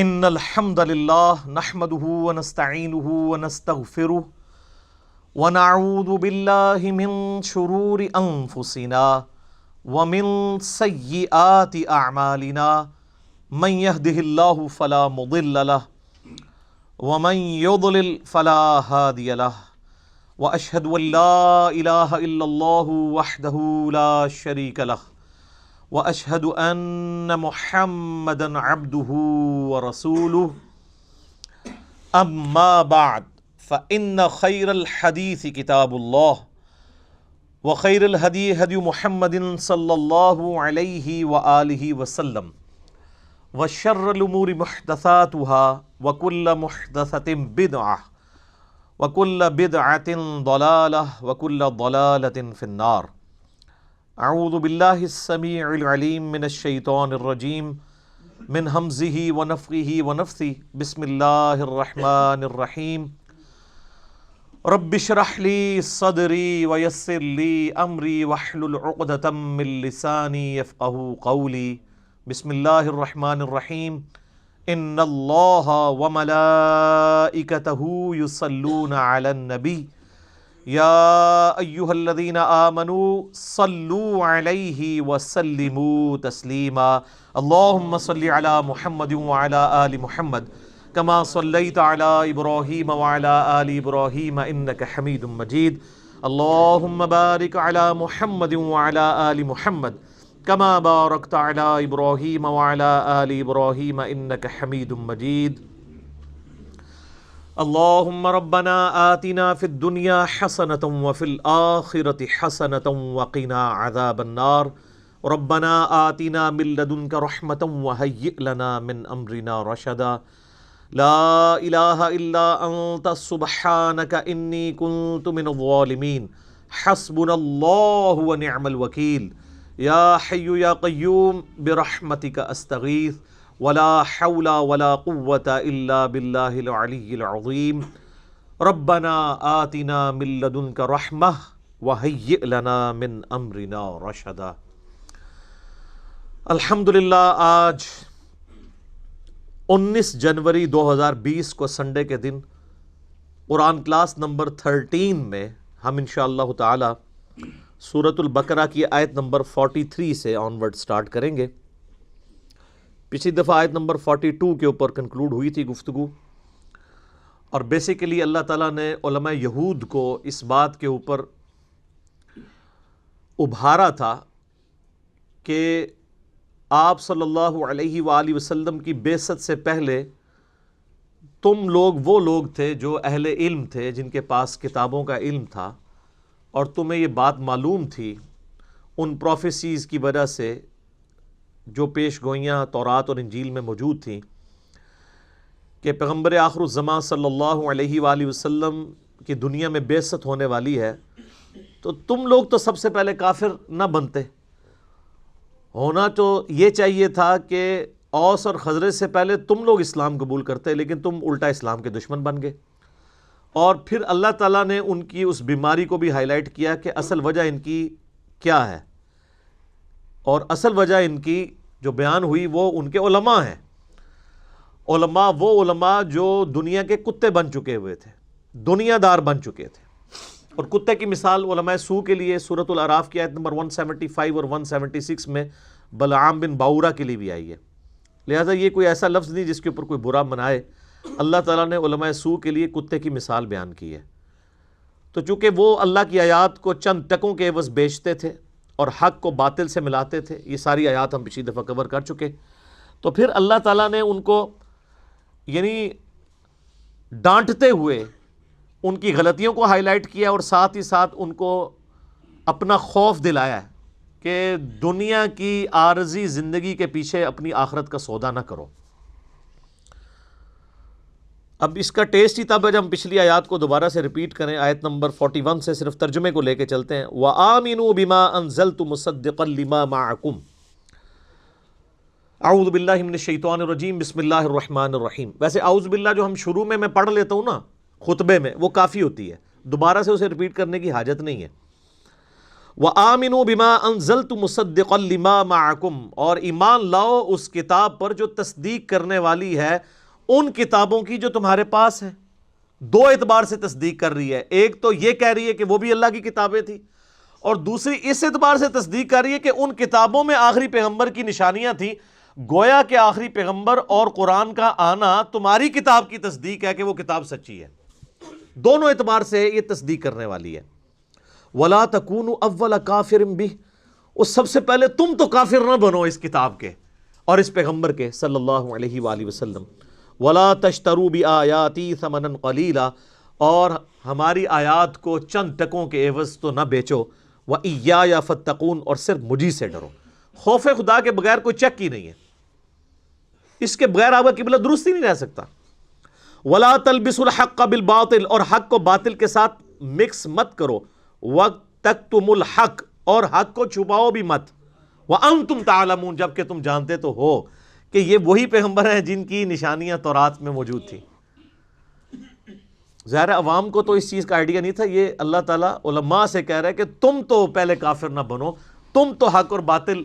ان الحمد للہ نحمده ونستعینه ونستغفره ونعوذ باللہ من شرور انفسنا ومن سیئات اعمالنا من يهده الله فلا مضل له ومن يضلل فلا هادي له واشهد ان لا اله الا الله وحده لا شريك له واشهد ان محمدا عبده ورسوله اما بعد فان خير الحديث كتاب الله وخير الهدي هدي محمد صلى الله عليه واله وسلم وشر الامور محدثاتها وكل محدثة بدعة وكل بدعة ضلالة وكل ضلالة في النار. اعوذ باللہ السمیع العلیم من الشیطان الرجیم من ہمزہ ونفخہ ونفثہ بسم اللہ الرحمن الرحیم رب اشرح لی صدری ویسر لی امری واحلل عقدۃ من لسانی یفقہوا قولی. بسم اللہ الرحمن الرحیم ان اللہ وملائکتہ یصلون علی النبی یا ایہا الذین آمنوا صلوا علیہ وسلموا تسلیما. اللہم صلی علی محمد وعلی آل محمد کما صلیت علی ابراہیم وعلی آل ابراہیم انک حمید مجید. اللہم بارک علی محمد وعلی آل محمد کما بارکت علی ابراہیم وعلی آل ابراہیم انک حمید مجید. اللہم ربنا آتنا فی الدنیا حسنة وفی الآخرة حسنة وقنا عذاب النار. ربنا آتنا من لدنک رحمة وہیئ لنا من امرنا رشدا. لا الہ الا انت سبحانک انی کنت من الظالمین. حسبنا اللہ ونعم الوکیل. یا حی یا قیوم برحمتک استغیث ولا حول ولا قوة الا باللہ العلی العظیم. ربنا آتنا من لدنک رحمہ وہیئ لنا من امرنا رشدا. الحمدللہ آج 19 جنوری 2020 کو سنڈے کے دن قرآن کلاس نمبر 13 میں ہم انشاءاللہ تعالی سورۃ البقرہ کی آیت نمبر 43 سے آنورڈ سٹارٹ کریں گے. پچھلی دفعہ آیت نمبر 42 کے اوپر کنکلوڈ ہوئی تھی گفتگو، اور بیسیکلی اللہ تعالیٰ نے علماء یہود کو اس بات کے اوپر ابھارا تھا کہ آپ صلی اللہ علیہ وآلہ وسلم کی بعثت سے پہلے تم لوگ وہ لوگ تھے جو اہل علم تھے، جن کے پاس کتابوں کا علم تھا، اور تمہیں یہ بات معلوم تھی ان پروفیسیز کی وجہ سے جو پیش گوئیاں تورات اور انجیل میں موجود تھیں کہ پیغمبر آخر الزمان صلی اللہ علیہ وآلہ وسلم کی دنیا میں بعثت ہونے والی ہے. تو تم لوگ تو سب سے پہلے کافر نہ بنتے، ہونا تو یہ چاہیے تھا کہ اوس اور خزرج سے پہلے تم لوگ اسلام قبول کرتے، لیکن تم الٹا اسلام کے دشمن بن گئے. اور پھر اللہ تعالیٰ نے ان کی اس بیماری کو بھی ہائی لائٹ کیا کہ اصل وجہ ان کی کیا ہے، اور اصل وجہ ان کی جو بیان ہوئی وہ ان کے علماء ہیں. علماء وہ علماء جو دنیا کے کتے بن چکے ہوئے تھے، دنیا دار بن چکے تھے. اور کتے کی مثال علماء سو کے لیے سورۃ الاعراف کی آیت نمبر 175 اور 176 میں بلعام بن باورہ کے لیے بھی آئی ہے. لہذا یہ کوئی ایسا لفظ نہیں جس کے اوپر کوئی برا منائے. اللہ تعالیٰ نے علماء سو کے لیے کتے کی مثال بیان کی ہے. تو چونکہ وہ اللہ کی آیات کو چند ٹکوں کے عوض بیچتے تھے اور حق کو باطل سے ملاتے تھے، یہ ساری آیات ہم پچھلی دفعہ کور کر چکے. تو پھر اللہ تعالیٰ نے ان کو یعنی ڈانٹتے ہوئے ان کی غلطیوں کو ہائی لائٹ کیا، اور ساتھ ہی ساتھ ان کو اپنا خوف دلایا ہے کہ دنیا کی عارضی زندگی کے پیچھے اپنی آخرت کا سودا نہ کرو. اب اس کا ٹیسٹ ہی تب ہے جب ہم پچھلی آیات کو دوبارہ سے ریپیٹ کریں. آیت نمبر 41 سے صرف ترجمے کو لے کے چلتے ہیں. وَآمِنُوا بِمَا أَنزَلْتُ مُصَدِّقًا لِمَا مَعَكُمْ. اعوذ باللہ من الشیطان الرجیم بسم اللہ الرحمن الرحیم. ویسے اعوذ باللہ جو ہم شروع میں پڑھ لیتا ہوں نا خطبے میں، وہ کافی ہوتی ہے، دوبارہ سے اسے ریپیٹ کرنے کی حاجت نہیں ہے. وَآمِنُوا بِمَا أَنزَلْتُ مُصَدِّقًا لِمَا مَعَكُمْ، اور ایمان لاؤ اس کتاب پر جو تصدیق کرنے والی ہے ان کتابوں کی جو تمہارے پاس ہے۔ دو اعتبار سے تصدیق کر رہی ہے، ایک تو یہ کہہ رہی ہے کہ وہ بھی اللہ کی کتابیں تھی، اور دوسری اس اعتبار سے تصدیق کر رہی ہے کہ ان کتابوں میں آخری پیغمبر کی نشانیاں تھیں، گویا کہ آخری پیغمبر اور قرآن کا آنا تمہاری کتاب کی تصدیق ہے کہ وہ کتاب سچی ہے۔ دونوں اعتبار سے یہ تصدیق کرنے والی ہے۔ وَلَا تَكُونُوا أَوَّلَ كَافِرٍ بِهِ، اس سب سے پہلے تم تو کافر نہ بنو اس کتاب کے اور اس پیغمبر کے صلی اللہ علیہ وآلہ وسلم۔ وَلَا تَشْتَرُوا بِآيَاتِي ثَمَنًا قَلِيلًا، اور ہماری آیات کو چند ٹکوں کے عوض تو نہ بیچو۔ وَإِيَّايَ فَاتَّقُونَ، اور صرف مجھی سے ڈرو۔ خوف خدا کے بغیر کوئی چک ہی نہیں ہے، اس کے بغیر آپ کا قبلہ درست ہی نہیں رہ سکتا۔ وَلَا تَلْبِسُوا الْحَقَّ بِالْبَاطِلِ، اور حق کو باطل کے ساتھ مکس مت کرو۔ وَتَكْتُمُوا الْحَقَّ، اور حق کو چھپاؤ بھی مت۔ وَأَنْتُمْ تَعْلَمُونَ، جبکہ تم جانتے تو ہو کہ یہ وہی پیغمبر ہیں جن کی نشانیاں تورات میں موجود تھیں۔ ظاہر عوام کو تو اس چیز کا آئیڈیا نہیں تھا، یہ اللہ تعالیٰ علماء سے کہہ رہا ہے کہ تم تو پہلے کافر نہ بنو، تم تو حق اور باطل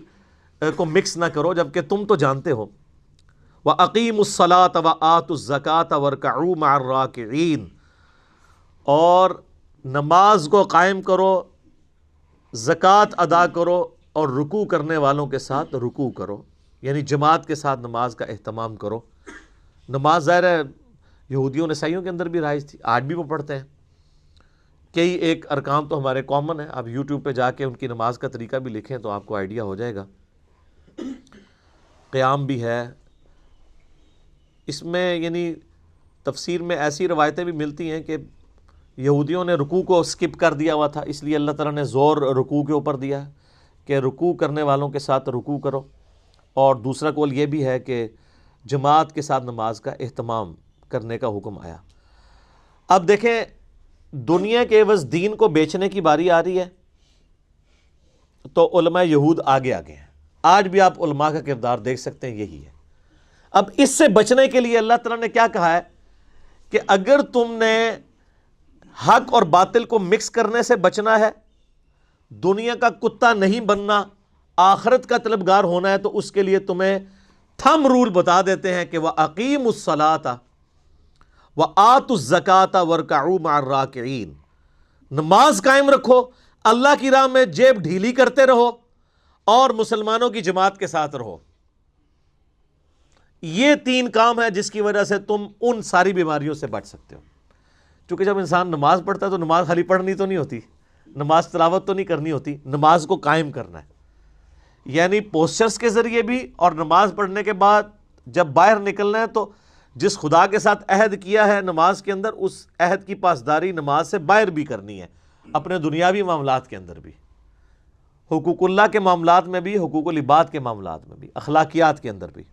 کو مکس نہ کرو جبکہ تم تو جانتے ہو۔ وَأَقِيمُوا الصَّلَاةَ وَآتُوا الزَّكَاةَ وَارْكَعُوا مَعَ الرَّاكِعِينَ، اور نماز کو قائم کرو، زکوٰۃ ادا کرو، اور رکوع کرنے والوں کے ساتھ رکوع کرو، یعنی جماعت کے ساتھ نماز کا اہتمام کرو۔ نماز ظاہر ہے یہودیوں عیسائیوں کے اندر بھی رائج تھی، آج بھی وہ پڑھتے ہیں۔ کئی ایک ارکان تو ہمارے کامن ہیں، آپ یوٹیوب پہ جا کے ان کی نماز کا طریقہ بھی لکھیں تو آپ کو آئیڈیا ہو جائے گا۔ قیام بھی ہے اس میں، یعنی تفسیر میں ایسی روایتیں بھی ملتی ہیں کہ یہودیوں نے رکوع کو سکپ کر دیا ہوا تھا، اس لیے اللہ تعالیٰ نے زور رکوع کے اوپر دیا کہ رکوع کرنے والوں کے ساتھ رکوع کرو، اور دوسرا قول یہ بھی ہے کہ جماعت کے ساتھ نماز کا اہتمام کرنے کا حکم آیا۔ اب دیکھیں دنیا کے عوض دین کو بیچنے کی باری آ رہی ہے تو علماء یہود آگے آگے ہیں۔ آج بھی آپ علماء کا کردار دیکھ سکتے ہیں، یہی ہے۔ اب اس سے بچنے کے لیے اللہ تعالیٰ نے کیا کہا ہے کہ اگر تم نے حق اور باطل کو مکس کرنے سے بچنا ہے، دنیا کا کتا نہیں بننا، آخرت کا طلبگار ہونا ہے، تو اس کے لیے تمہیں تھم رول بتا دیتے ہیں کہ وَأَقِيمُوا الصَّلَاةَ وَآتُوا الزَّكَاةَ وَارْكَعُوا مَعَ الرَّاكِعِينَ، نماز قائم رکھو، اللہ کی راہ میں جیب ڈھیلی کرتے رہو، اور مسلمانوں کی جماعت کے ساتھ رہو۔ یہ تین کام ہے جس کی وجہ سے تم ان ساری بیماریوں سے بچ سکتے ہو۔ چونکہ جب انسان نماز پڑھتا ہے تو نماز خالی پڑھنی تو نہیں ہوتی، نماز تلاوت تو نہیں کرنی ہوتی، نماز کو قائم کرنا ہے، یعنی پوسچرز کے ذریعے بھی، اور نماز پڑھنے کے بعد جب باہر نکلنا ہے تو جس خدا کے ساتھ عہد کیا ہے نماز کے اندر، اس عہد کی پاسداری نماز سے باہر بھی کرنی ہے، اپنے دنیاوی معاملات کے اندر بھی، حقوق اللہ کے معاملات میں بھی، حقوق العباد کے معاملات میں بھی، اخلاقیات کے اندر بھی۔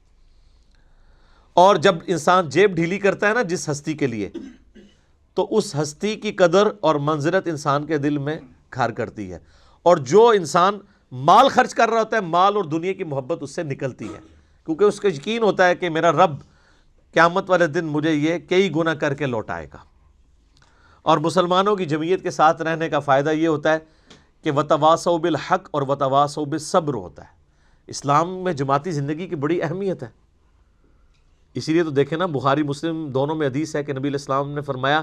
اور جب انسان جیب ڈھیلی کرتا ہے نا جس ہستی کے لیے، تو اس ہستی کی قدر اور منزلت انسان کے دل میں گھر کرتی ہے، اور جو انسان مال خرچ کر رہا ہوتا ہے، مال اور دنیا کی محبت اس سے نکلتی ہے، کیونکہ اس کو یقین ہوتا ہے کہ میرا رب قیامت والے دن مجھے یہ کئی گنا کر کے لوٹائے گا۔ اور مسلمانوں کی جمعیت کے ساتھ رہنے کا فائدہ یہ ہوتا ہے کہ وتواصوا بالحق اور وتواصوا بالصبر ہوتا ہے۔ اسلام میں جماعتی زندگی کی بڑی اہمیت ہے، اسی لیے تو دیکھیں نا بخاری مسلم دونوں میں حدیث ہے کہ نبی علیہ السلام نے فرمایا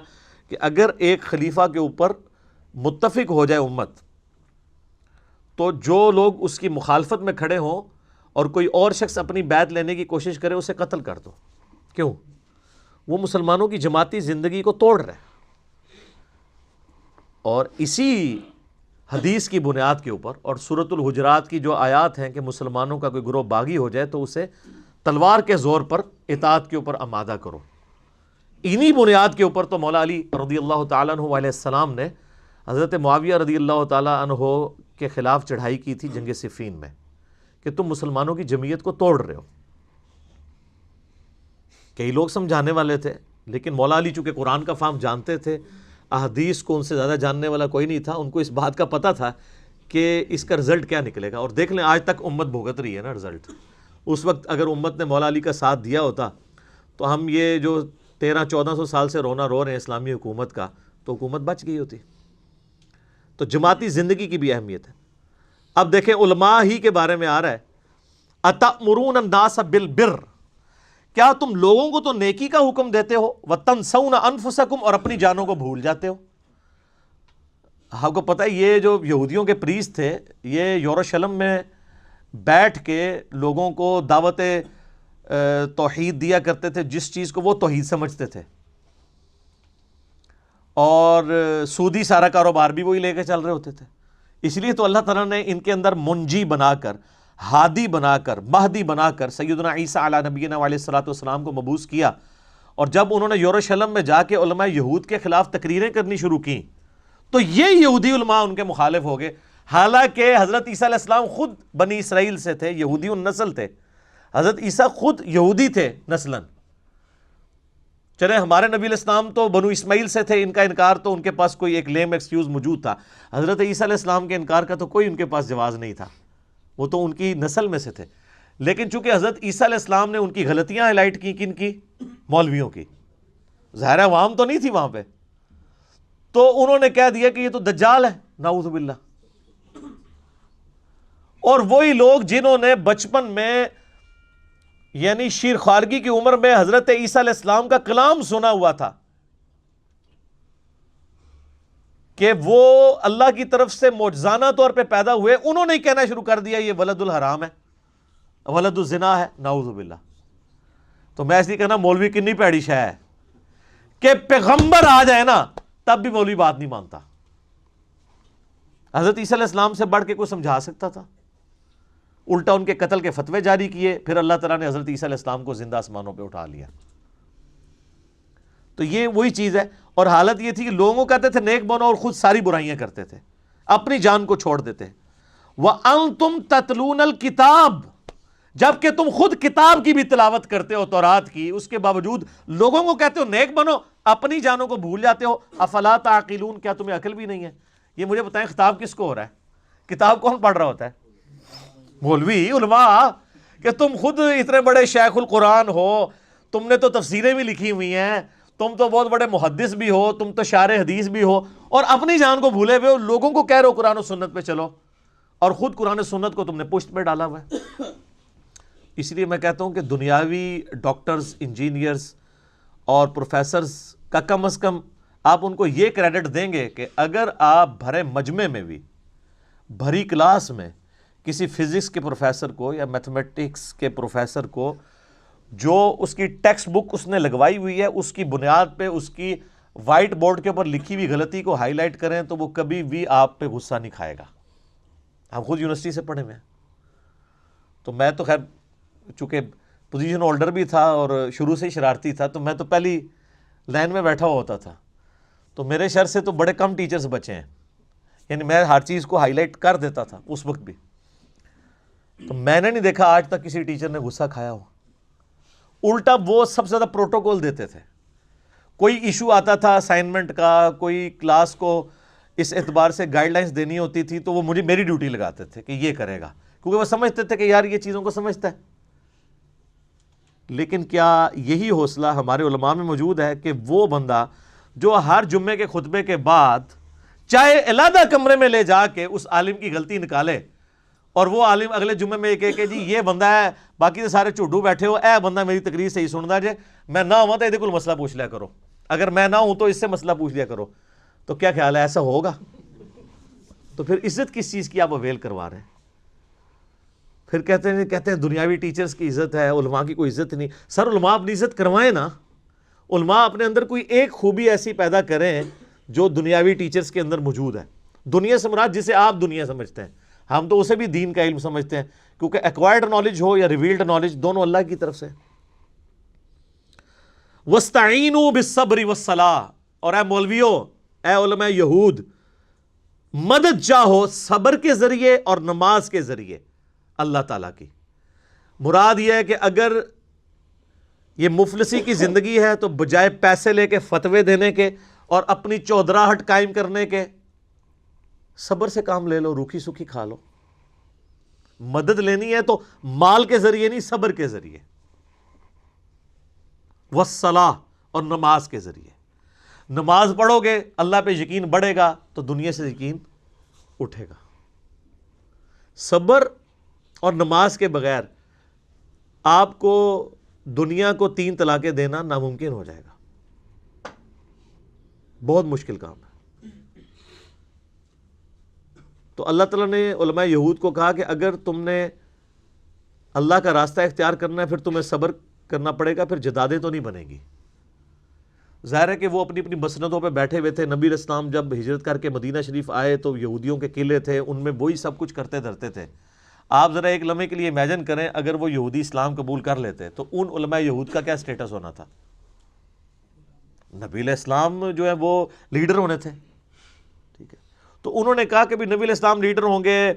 کہ اگر ایک خلیفہ کے اوپر متفق ہو جائے امت، تو جو لوگ اس کی مخالفت میں کھڑے ہوں اور کوئی اور شخص اپنی بیعت لینے کی کوشش کرے، اسے قتل کر دو۔ کیوں؟ وہ مسلمانوں کی جماعتی زندگی کو توڑ رہے ہیں۔ اور اسی حدیث کی بنیاد کے اوپر اور سورۃ الحجرات کی جو آیات ہیں کہ مسلمانوں کا کوئی گروہ باغی ہو جائے تو اسے تلوار کے زور پر اطاعت کے اوپر آمادہ کرو، انہی بنیاد کے اوپر تو مولا علی رضی اللہ تعالیٰ عنہ علیہ السلام نے حضرت معاویہ رضی اللہ تعالیٰ عنہ کے خلاف چڑھائی کی تھی جنگ صفین میں، کہ تم مسلمانوں کی جمعیت کو توڑ رہے ہو۔ کئی لوگ سمجھانے والے تھے، لیکن مولا علی چونکہ قرآن کا فہم جانتے تھے، احادیث کو ان سے زیادہ جاننے والا کوئی نہیں تھا، ان کو اس بات کا پتہ تھا کہ اس کا رزلٹ کیا نکلے گا۔ اور دیکھ لیں آج تک امت بھگت رہی ہے نا رزلٹ۔ اس وقت اگر امت نے مولا علی کا ساتھ دیا ہوتا تو ہم یہ جو 1300-1400 سال سے رونا رو رہے ہیں اسلامی حکومت کا، تو حکومت بچ گئی ہوتی۔ تو جماعتی زندگی کی بھی اہمیت ہے۔ اب دیکھیں علماء ہی کے بارے میں آ رہا ہے اتأمرون الناس بالبر، کیا تم لوگوں کو تو نیکی کا حکم دیتے ہو، وتنسون انفسکم، اور اپنی جانوں کو بھول جاتے ہو۔ آپ کو پتہ ہے یہ جو یہودیوں کے پریسٹ تھے یہ یروشلم میں بیٹھ کے لوگوں کو دعوت توحید دیا کرتے تھے، جس چیز کو وہ توحید سمجھتے تھے، اور سودی سارا کاروبار بھی وہی لے کے چل رہے ہوتے تھے۔ اس لیے تو اللہ تعالیٰ نے ان کے اندر منجی بنا کر، ہادی بنا کر، مہدی بنا کر سیدنا عیسیٰ علیہ نبینا علیہ الصلوۃ والسلام کو مبعوث کیا، اور جب انہوں نے یروشلم میں جا کے علماء یہود کے خلاف تقریریں کرنی شروع کی تو یہ یہودی علماء ان کے مخالف ہو گئے، حالانکہ حضرت عیسیٰ علیہ السلام خود بنی اسرائیل سے تھے، یہودی النسل تھے، حضرت عیسیٰ خود یہودی تھے نسلاً۔ چلے ہمارے نبی علیہ السلام تو بنو اسماعیل سے تھے، ان کا انکار تو ان کے پاس کوئی ایک لیم ایکسکیوز موجود تھا، حضرت عیسیٰ علیہ السلام کے انکار کا تو کوئی ان کے پاس جواز نہیں تھا، وہ تو ان کی نسل میں سے تھے۔ لیکن چونکہ حضرت عیسیٰ علیہ السلام نے ان کی غلطیاں ہائی لائٹ کی، کن کی؟ مولویوں کی، ظاہر عوام تو نہیں تھی وہاں پہ، تو انہوں نے کہہ دیا کہ یہ تو دجال ہے، نعوذ باللہ۔ اور وہی لوگ جنہوں نے بچپن میں یعنی شیر خارگی کی عمر میں حضرت عیسیٰ علیہ السلام کا کلام سنا ہوا تھا کہ وہ اللہ کی طرف سے معجزانہ طور پہ پیدا ہوئے، انہوں نے کہنا شروع کر دیا یہ ولد الحرام ہے، ولد الزنا ہے، نعوذ باللہ۔ تو میں اس لیے کہنا مولوی کنی پیڑی شے ہے کہ پیغمبر آ جائے نا تب بھی مولوی بات نہیں مانتا۔ حضرت عیسیٰ علیہ السلام سے بڑھ کے کوئی سمجھا سکتا تھا؟ الٹا ان کے قتل کے فتوے جاری کیے، پھر اللہ تعالیٰ نے حضرت عیسیٰ علیہ السلام کو زندہ آسمانوں پہ اٹھا لیا۔ تو یہ وہی چیز ہے، اور حالت یہ تھی کہ لوگوں کو کہتے تھے نیک بنو اور خود ساری برائیاں کرتے تھے، اپنی جان کو چھوڑ دیتے۔ وَأَنْتُمْ تَتْلُونَ الْكِتَابَ، جبکہ تم خود کتاب کی بھی تلاوت کرتے ہو، تورات کی، اس کے باوجود لوگوں کو کہتے ہو نیک بنو، اپنی جانوں کو بھول جاتے ہو۔ افلا تعقلون، کیا تمہیں عقل بھی نہیں ہے؟ یہ مجھے بتائیں خطاب کس کو ہو رہا ہے؟ کتاب کون پڑھ رہا ہوتا ہے؟ مولوی، علماء، کہ تم خود اتنے بڑے شیخ القرآن ہو، تم نے تو تفسیریں بھی لکھی ہوئی ہیں، تم تو بہت بڑے محدث بھی ہو، تم تو شارح حدیث بھی ہو، اور اپنی جان کو بھولے ہوئے ہو، لوگوں کو کہہ رہے ہو قرآن و سنت پہ چلو، اور خود قرآن و سنت کو تم نے پشت پہ ڈالا ہوا ہے۔ اس لیے میں کہتا ہوں کہ دنیاوی ڈاکٹرز، انجینئرز اور پروفیسرز کا کم از کم آپ ان کو یہ کریڈٹ دیں گے کہ اگر آپ بھرے مجمع میں بھی، بھری کلاس میں کسی فزکس کے پروفیسر کو یا میتھمیٹکس کے پروفیسر کو جو اس کی ٹیکسٹ بک اس نے لگوائی ہوئی ہے اس کی بنیاد پہ اس کی وائٹ بورڈ کے اوپر لکھی ہوئی غلطی کو ہائی لائٹ کریں تو وہ کبھی بھی آپ پہ غصہ نہیں کھائے گا۔ ہم خود یونیورسٹی سے پڑھے ہوئے ہیں، تو میں تو خیر چونکہ پوزیشن ہولڈر بھی تھا اور شروع سے ہی شرارتی تھا، تو میں تو پہلی لائن میں بیٹھا ہوا ہوتا تھا، تو میرے شر سے تو بڑے کم ٹیچرز بچے ہیں، یعنی میں ہر چیز کو ہائی لائٹ کر دیتا تھا اس وقت بھی، تو میں نے نہیں دیکھا آج تک کسی ٹیچر نے غصہ کھایا ہو۔ الٹا وہ سب سے زیادہ پروٹوکول دیتے تھے، کوئی ایشو آتا تھا اسائنمنٹ کا، کوئی کلاس کو اس اعتبار سے گائیڈ لائنس دینی ہوتی تھی تو وہ مجھے میری ڈیوٹی لگاتے تھے کہ یہ کرے گا، کیونکہ وہ سمجھتے تھے کہ یار یہ چیزوں کو سمجھتا ہے۔ لیکن کیا یہی حوصلہ ہمارے علماء میں موجود ہے کہ وہ بندہ جو ہر جمعے کے خطبے کے بعد چاہے علیحدہ کمرے میں لے جا کے اس عالم کی غلطی نکالے، اور وہ عالم اگلے جمعے میں کہے کہ جی یہ بندہ ہے، باقی تو سارے جھوٹو بیٹھے ہو، اے بندہ میری تقریر صحیح سندا جے، میں نہ ہوں تو یہ کوئی مسئلہ پوچھ لیا کرو، اگر میں نہ ہوں تو اس سے مسئلہ پوچھ لیا کرو، تو کیا خیال ہے ایسا ہوگا؟ تو پھر عزت کس چیز کی آپ اویل کروا رہے ہیں؟ پھر کہتے ہیں دنیاوی ٹیچرز کی عزت ہے، علماء کی کوئی عزت نہیں۔ سر علماء اپنی عزت کروائیں نا، علماء اپنے اندر کوئی ایک خوبی ایسی پیدا کریں جو دنیاوی ٹیچرز کے اندر موجود ہے۔ دنیا سے مراد جسے آپ دنیا سمجھتے ہیں، ہم تو اسے بھی دین کا علم سمجھتے ہیں، کیونکہ ایکوائرڈ نالج ہو یا ریویلڈ نالج دونوں اللہ کی طرف سے۔ وَاسْتَعِینُوا بِالصَّبْرِ وَالصَّلَاةِ، اور اے مولویو، اے علماء یہود، مدد چاہو صبر کے ذریعے اور نماز کے ذریعے اللہ تعالیٰ کی۔ مراد یہ ہے کہ اگر یہ مفلسی کی زندگی ہے تو بجائے پیسے لے کے فتوے دینے کے اور اپنی چودراہٹ قائم کرنے کے، صبر سے کام لے لو، روکھی سکھی کھا لو۔ مدد لینی ہے تو مال کے ذریعے نہیں، صبر کے ذریعے، والصلاۃ، اور نماز کے ذریعے۔ نماز پڑھو گے اللہ پہ یقین بڑھے گا تو دنیا سے یقین اٹھے گا۔ صبر اور نماز کے بغیر آپ کو دنیا کو 3 طلاقیں دینا ناممکن ہو جائے گا، بہت مشکل کام ہے۔ تو اللہ تعالیٰ نے علماء یہود کو کہا کہ اگر تم نے اللہ کا راستہ اختیار کرنا ہے پھر تمہیں صبر کرنا پڑے گا، پھر جدادیں تو نہیں بنے گی۔ ظاہر ہے کہ وہ اپنی اپنی مسندوں پہ بیٹھے ہوئے تھے۔ نبی علیہ السلام جب ہجرت کر کے مدینہ شریف آئے تو یہودیوں کے قلعے تھے، ان میں وہی سب کچھ کرتے دھرتے تھے۔ آپ ذرا ایک لمحے کے لیے امیجن کریں اگر وہ یہودی اسلام قبول کر لیتے تو ان علماء یہود کا کیا سٹیٹس ہونا تھا؟ نبی علیہ السلام جو ہے وہ لیڈر ہونے تھے، ٹھیک ہے۔ تو انہوں نے کہا کہ بھی نبی علیہ السلام لیڈر ہوں گے،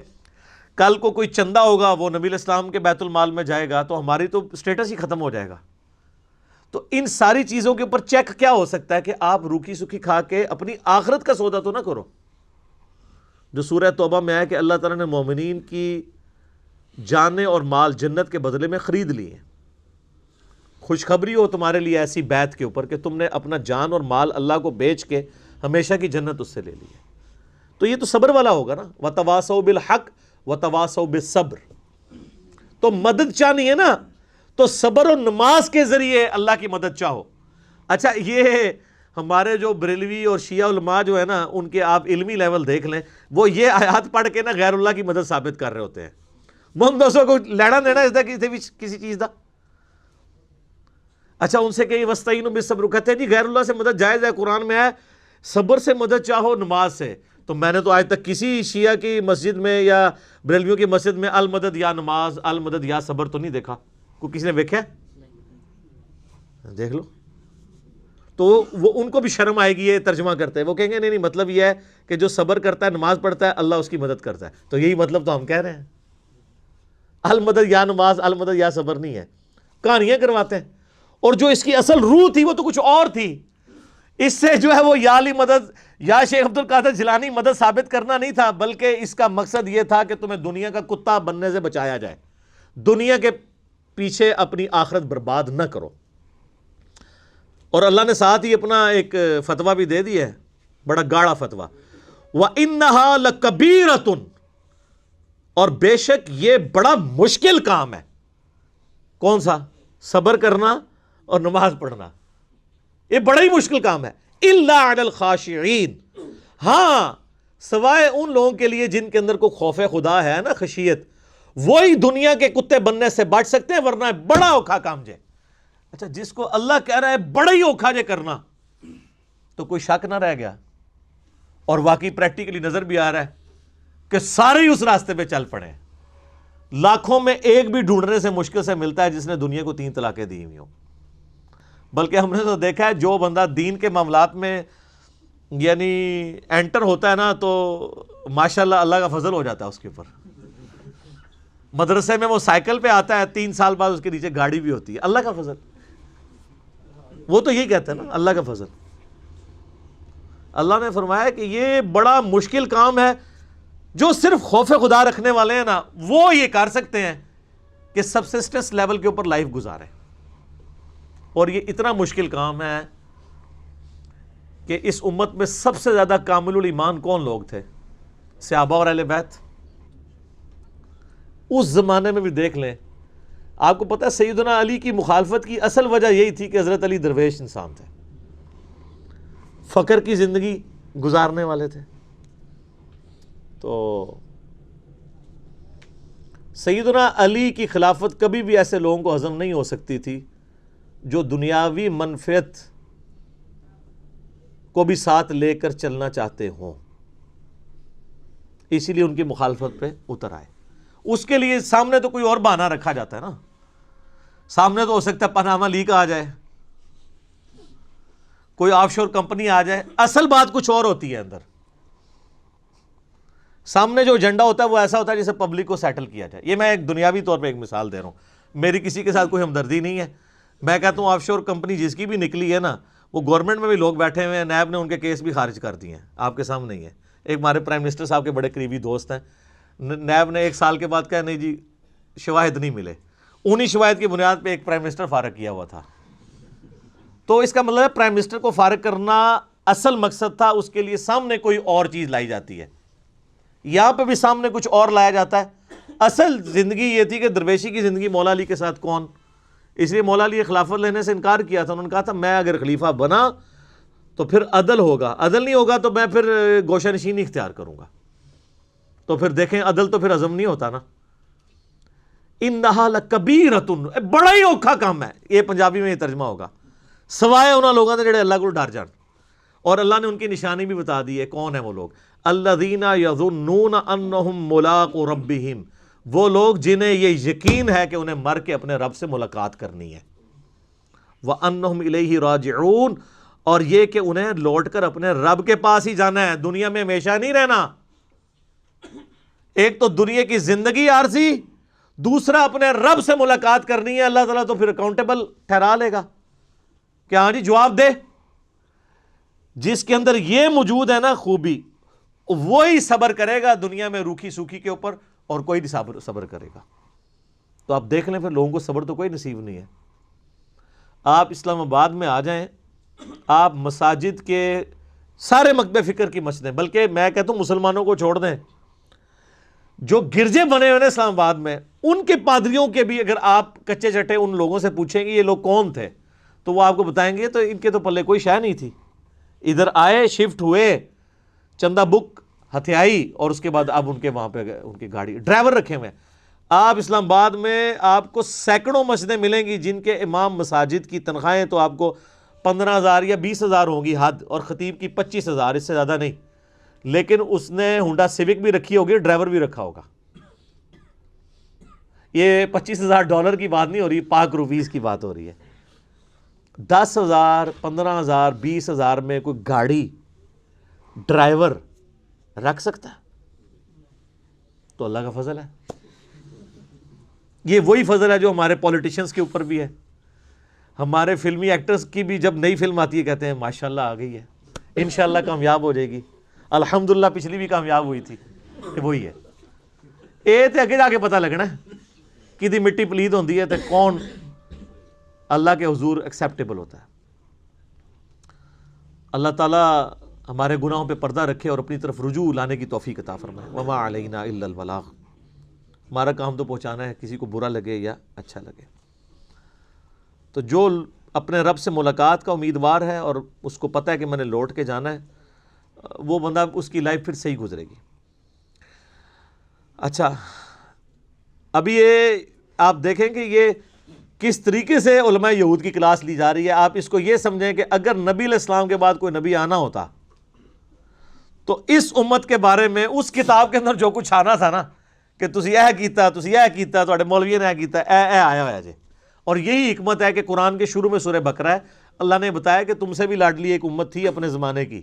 کل کو کوئی چندہ ہوگا وہ نبی علیہ السلام کے بیت المال میں جائے گا تو ہماری تو سٹیٹس ہی ختم ہو جائے گا۔ تو ان ساری چیزوں کے اوپر چیک کیا ہو سکتا ہے کہ آپ روکھی سکھی کھا کے اپنی آخرت کا سودا تو نہ کرو۔ جو سورہ توبہ میں آیا کہ اللہ تعالیٰ نے مومنین کی جانیں اور مال جنت کے بدلے میں خرید لی ہیں۔ خوشخبری ہو تمہارے لیے ایسی بیعت کے اوپر کہ تم نے اپنا جان اور مال اللہ کو بیچ کے ہمیشہ کی جنت اس سے لے لی ہے۔ تو یہ تو صبر والا ہوگا نا، وَتَوَاصَوْا بِالْحَقِّ وَتَوَاصَوْا بِالصَّبْرِ۔ تو مدد چاہنی ہے نا تو صبر و نماز کے ذریعے اللہ کی مدد چاہو۔ اچھا یہ ہمارے جو بریلوی اور شیعہ علماء جو ہے نا ان کے آپ علمی لیول دیکھ لیں، وہ یہ آیات پڑھ کے نا غیر اللہ کی مدد ثابت کر رہے ہوتے ہیں۔ محمد دوستوں کو لینا دینا اس دا کسی چیز دا۔ اچھا ان سے کہیں وَاسْتَعِینُوا بِالصَّبْرِ، کہتے ہیں جی غیر اللہ سے مدد جائز ہے، قرآن میں ہے صبر سے مدد چاہو نماز سے۔ تو میں نے تو آج تک کسی شیعہ کی مسجد میں یا بریلویوں کی مسجد میں المدد یا نماز المدد یا صبر تو نہیں دیکھا۔ کوئی کسی نے دیکھا؟ دیکھ لو۔ تو وہ ان کو بھی شرم آئے گی یہ ترجمہ کرتے ہیں، وہ کہیں گے نہیں مطلب یہ ہے کہ جو صبر کرتا ہے نماز پڑھتا ہے اللہ اس کی مدد کرتا ہے۔ تو یہی مطلب تو ہم کہہ رہے ہیں، المدد یا نماز المدد یا صبر نہیں ہے، کہانیاں کرواتے ہیں۔ اور جو اس کی اصل روح تھی وہ تو کچھ اور تھی۔ اس سے جو ہے وہ یا علی مدد یا شیخ عبد القادر جیلانی مدد ثابت کرنا نہیں تھا، بلکہ اس کا مقصد یہ تھا کہ تمہیں دنیا کا کتا بننے سے بچایا جائے، دنیا کے پیچھے اپنی آخرت برباد نہ کرو۔ اور اللہ نے ساتھ ہی اپنا ایک فتویٰ بھی دے دیا ہے، بڑا گاڑا فتویٰ، وَإِنَّهَا لَكَبِيرَةٌ، اور بے شک یہ بڑا مشکل کام ہے۔ کون سا؟ صبر کرنا اور نماز پڑھنا، یہ بڑا ہی مشکل کام ہے۔ إِلَّا عَلَى الْخَاشِعِينَ، ہاں سوائے ان لوگوں کے لیے جن کے اندر کوئی خوف خدا ہے نا، خشیت، وہی دنیا کے کتے بننے سے بچ سکتے ہیں، ورنہ بڑا اوکھا کام جے۔ اچھا جس کو اللہ کہہ رہا ہے بڑا ہی اوکھا جے کرنا، تو کوئی شک نہ رہ گیا، اور واقعی پریکٹیکلی نظر بھی آ رہا ہے کہ سارے ہی اس راستے پہ چل پڑے ہیں۔ لاکھوں میں ایک بھی ڈھونڈنے سے مشکل سے ملتا ہے جس نے دنیا کو 3 طلاقیں دی ہوئی ہوں۔ بلکہ ہم نے تو دیکھا ہے جو بندہ دین کے معاملات میں یعنی انٹر ہوتا ہے نا تو ماشاءاللہ اللہ کا فضل ہو جاتا ہے اس کے اوپر۔ مدرسے میں وہ سائیکل پہ آتا ہے، 3 سال بعد اس کے نیچے گاڑی بھی ہوتی ہے، اللہ کا فضل۔ وہ تو یہی کہتے ہیں نا، اللہ کا فضل۔ اللہ نے فرمایا کہ یہ بڑا مشکل کام ہے، جو صرف خوف خدا رکھنے والے ہیں نا وہ یہ کر سکتے ہیں کہ سبسسٹنس لیول کے اوپر لائف گزارے۔ اور یہ اتنا مشکل کام ہے کہ اس امت میں سب سے زیادہ کامل الایمان کون لوگ تھے؟ صحابہ اور اہل بیت۔ اس زمانے میں بھی دیکھ لیں، آپ کو پتہ ہے سیدنا علی کی مخالفت کی اصل وجہ یہی تھی کہ حضرت علی درویش انسان تھے، فقر کی زندگی گزارنے والے تھے۔ تو سیدنا علی کی خلافت کبھی بھی ایسے لوگوں کو ہضم نہیں ہو سکتی تھی جو دنیاوی منفعت کو بھی ساتھ لے کر چلنا چاہتے ہوں، اسی لیے ان کی مخالفت پہ اتر آئے۔ اس کے لیے سامنے تو کوئی اور بہانہ رکھا جاتا ہے نا، سامنے تو ہو سکتا ہے پاناما لیک آ جائے، کوئی آف شور کمپنی آ جائے، اصل بات کچھ اور ہوتی ہے اندر۔ سامنے جو ایجنڈا ہوتا ہے وہ ایسا ہوتا ہے جسے پبلک کو سیٹل کیا جائے۔ یہ میں ایک دنیاوی طور پہ ایک مثال دے رہا ہوں، میری کسی کے ساتھ کوئی ہمدردی نہیں ہے۔ میں کہتا ہوں آف شور کمپنی جس کی بھی نکلی ہے نا، وہ گورنمنٹ میں بھی لوگ بیٹھے ہوئے ہیں، نیب نے ان کے کیس بھی خارج کر دیے ہیں، آپ کے سامنے ہی ہے۔ ایک ہمارے پرائم منسٹر صاحب کے بڑے قریبی دوست ہیں، نیب نے 1 سال کے بعد کہا نہیں جی شواہد نہیں ملے، انہی شواہد کی بنیاد پہ ایک پرائم منسٹر فارغ کیا ہوا تھا۔ تو اس کا مطلب ہے پرائم منسٹر کو فارغ کرنا اصل مقصد تھا، اس کے لیے سامنے کوئی اور چیز لائی جاتی ہے۔ یہاں پہ بھی سامنے کچھ اور لایا جاتا ہے، اصل زندگی یہ تھی کہ درویشی کی زندگی مولا علی کے ساتھ کون، اس لیے مولا علی خلافت لینے سے انکار کیا تھا. انہوں نے کہا تھا میں اگر خلیفہ بنا تو پھر عدل ہوگا، عدل نہیں ہوگا تو میں پھر گوشہ نشینی اختیار کروں گا. تو پھر دیکھیں عدل تو پھر عزم نہیں ہوتا نا. انہا لکبیرۃ، بڑا ہی اوکھا کام ہے. یہ پنجابی میں یہ ترجمہ ہوگا، سوائے انہاں لوگوں نے جڑے اللہ کو ڈر جان. اور اللہ نے ان کی نشانی بھی بتا دی ہے. کون ہے وہ لوگ؟ الذین یظنون انہم ملاقو ربہم، وہ لوگ جنہیں یہ یقین ہے کہ انہیں مر کے اپنے رب سے ملاقات کرنی ہے. وانہم الیہ راجعون، اور یہ کہ انہیں لوٹ کر اپنے رب کے پاس ہی جانا ہے، دنیا میں ہمیشہ نہیں رہنا. ایک تو دنیا کی زندگی عارضی، دوسرا اپنے رب سے ملاقات کرنی ہے. اللہ تعالیٰ تو پھر اکاؤنٹیبل ٹھہرا لے گا کہ ہاں جی جواب دے. جس کے اندر یہ موجود ہے نا خوبی، وہی صبر کرے گا دنیا میں روکھی سوکھی کے اوپر، اور کوئی نہیں صبر کرے گا. تو آپ دیکھ لیں پھر لوگوں کو صبر تو کوئی نصیب نہیں ہے. آپ اسلام آباد میں آ جائیں، آپ مساجد کے سارے مکتب فکر کی مسجدیں، بلکہ میں کہتا ہوں مسلمانوں کو چھوڑ دیں، جو گرجے بنے ہوئے اسلام آباد میں، ان کے پادریوں کے بھی اگر آپ کچے چٹے ان لوگوں سے پوچھیں گے یہ لوگ کون تھے، تو وہ آپ کو بتائیں گے تو ان کے تو پلے کوئی شے نہیں تھی. ادھر آئے، شفٹ ہوئے، چندہ بک ہتھیائی، اور اس کے بعد اب ان کے وہاں پہ ان کی گاڑی ڈرائیور رکھے ہوئے ہیں. آپ اسلام آباد میں آپ کو سینکڑوں مسجدیں ملیں گی جن کے امام مساجد کی تنخواہیں تو آپ کو 15,000 یا 20,000 ہوں گی حد، اور خطیب کی 25,000، اس سے زیادہ نہیں. لیکن اس نے ہونڈا سیوک بھی رکھی ہوگی، ڈرائیور بھی رکھا ہوگا. یہ $25,000 کی بات نہیں ہو رہی، پاک روپیز کی بات ہو رہی ہے. 10,000 15,000 20,000 میں کوئی گاڑی ڈرائیور رکھ سکتا ہے؟ تو اللہ کا فضل ہے. یہ وہی فضل ہے جو ہمارے پولیٹیشنز کے اوپر بھی ہے. ہمارے فلمی ایکٹرز کی بھی جب نئی فلم آتی ہے کہتے ہیں ماشاءاللہ آ گئی ہے، انشاءاللہ کامیاب ہو جائے گی. الحمدللہ پچھلی بھی کامیاب ہوئی تھی. وہی ہے، اے تے اگے جا کے پتہ لگنا ہے کہ دی مٹی پلید ہوندی ہے تے کون اللہ کے حضور ایکسیپٹیبل ہوتا ہے. اللہ تعالیٰ ہمارے گناہوں پہ پردہ رکھے اور اپنی طرف رجوع لانے کی توفیق عطا فرمائے. وما علینا الا البلاغ، ہمارا کام تو پہنچانا ہے، کسی کو برا لگے یا اچھا لگے. تو جو اپنے رب سے ملاقات کا امیدوار ہے اور اس کو پتہ ہے کہ میں نے لوٹ کے جانا ہے، وہ بندہ اس کی لائف پھر صحیح گزرے گی. اچھا، ابھی یہ آپ دیکھیں کہ یہ کس طریقے سے علماء یہود کی کلاس لی جا رہی ہے. آپ اس کو یہ سمجھیں کہ اگر نبی علیہ السلام کے بعد کوئی نبی آنا ہوتا تو اس امت کے بارے میں اس کتاب کے اندر جو کچھ آنا تھا نا کہ تسی یہ کیتا، تسی یہ کیتا، تواڈے مولوی نے یہ کیتا، اے آیا ہوا جے. اور یہی حکمت ہے کہ قرآن کے شروع میں سورہ بقرہ ہے، اللہ نے بتایا کہ تم سے بھی لاڈلی ایک امت تھی اپنے زمانے کی،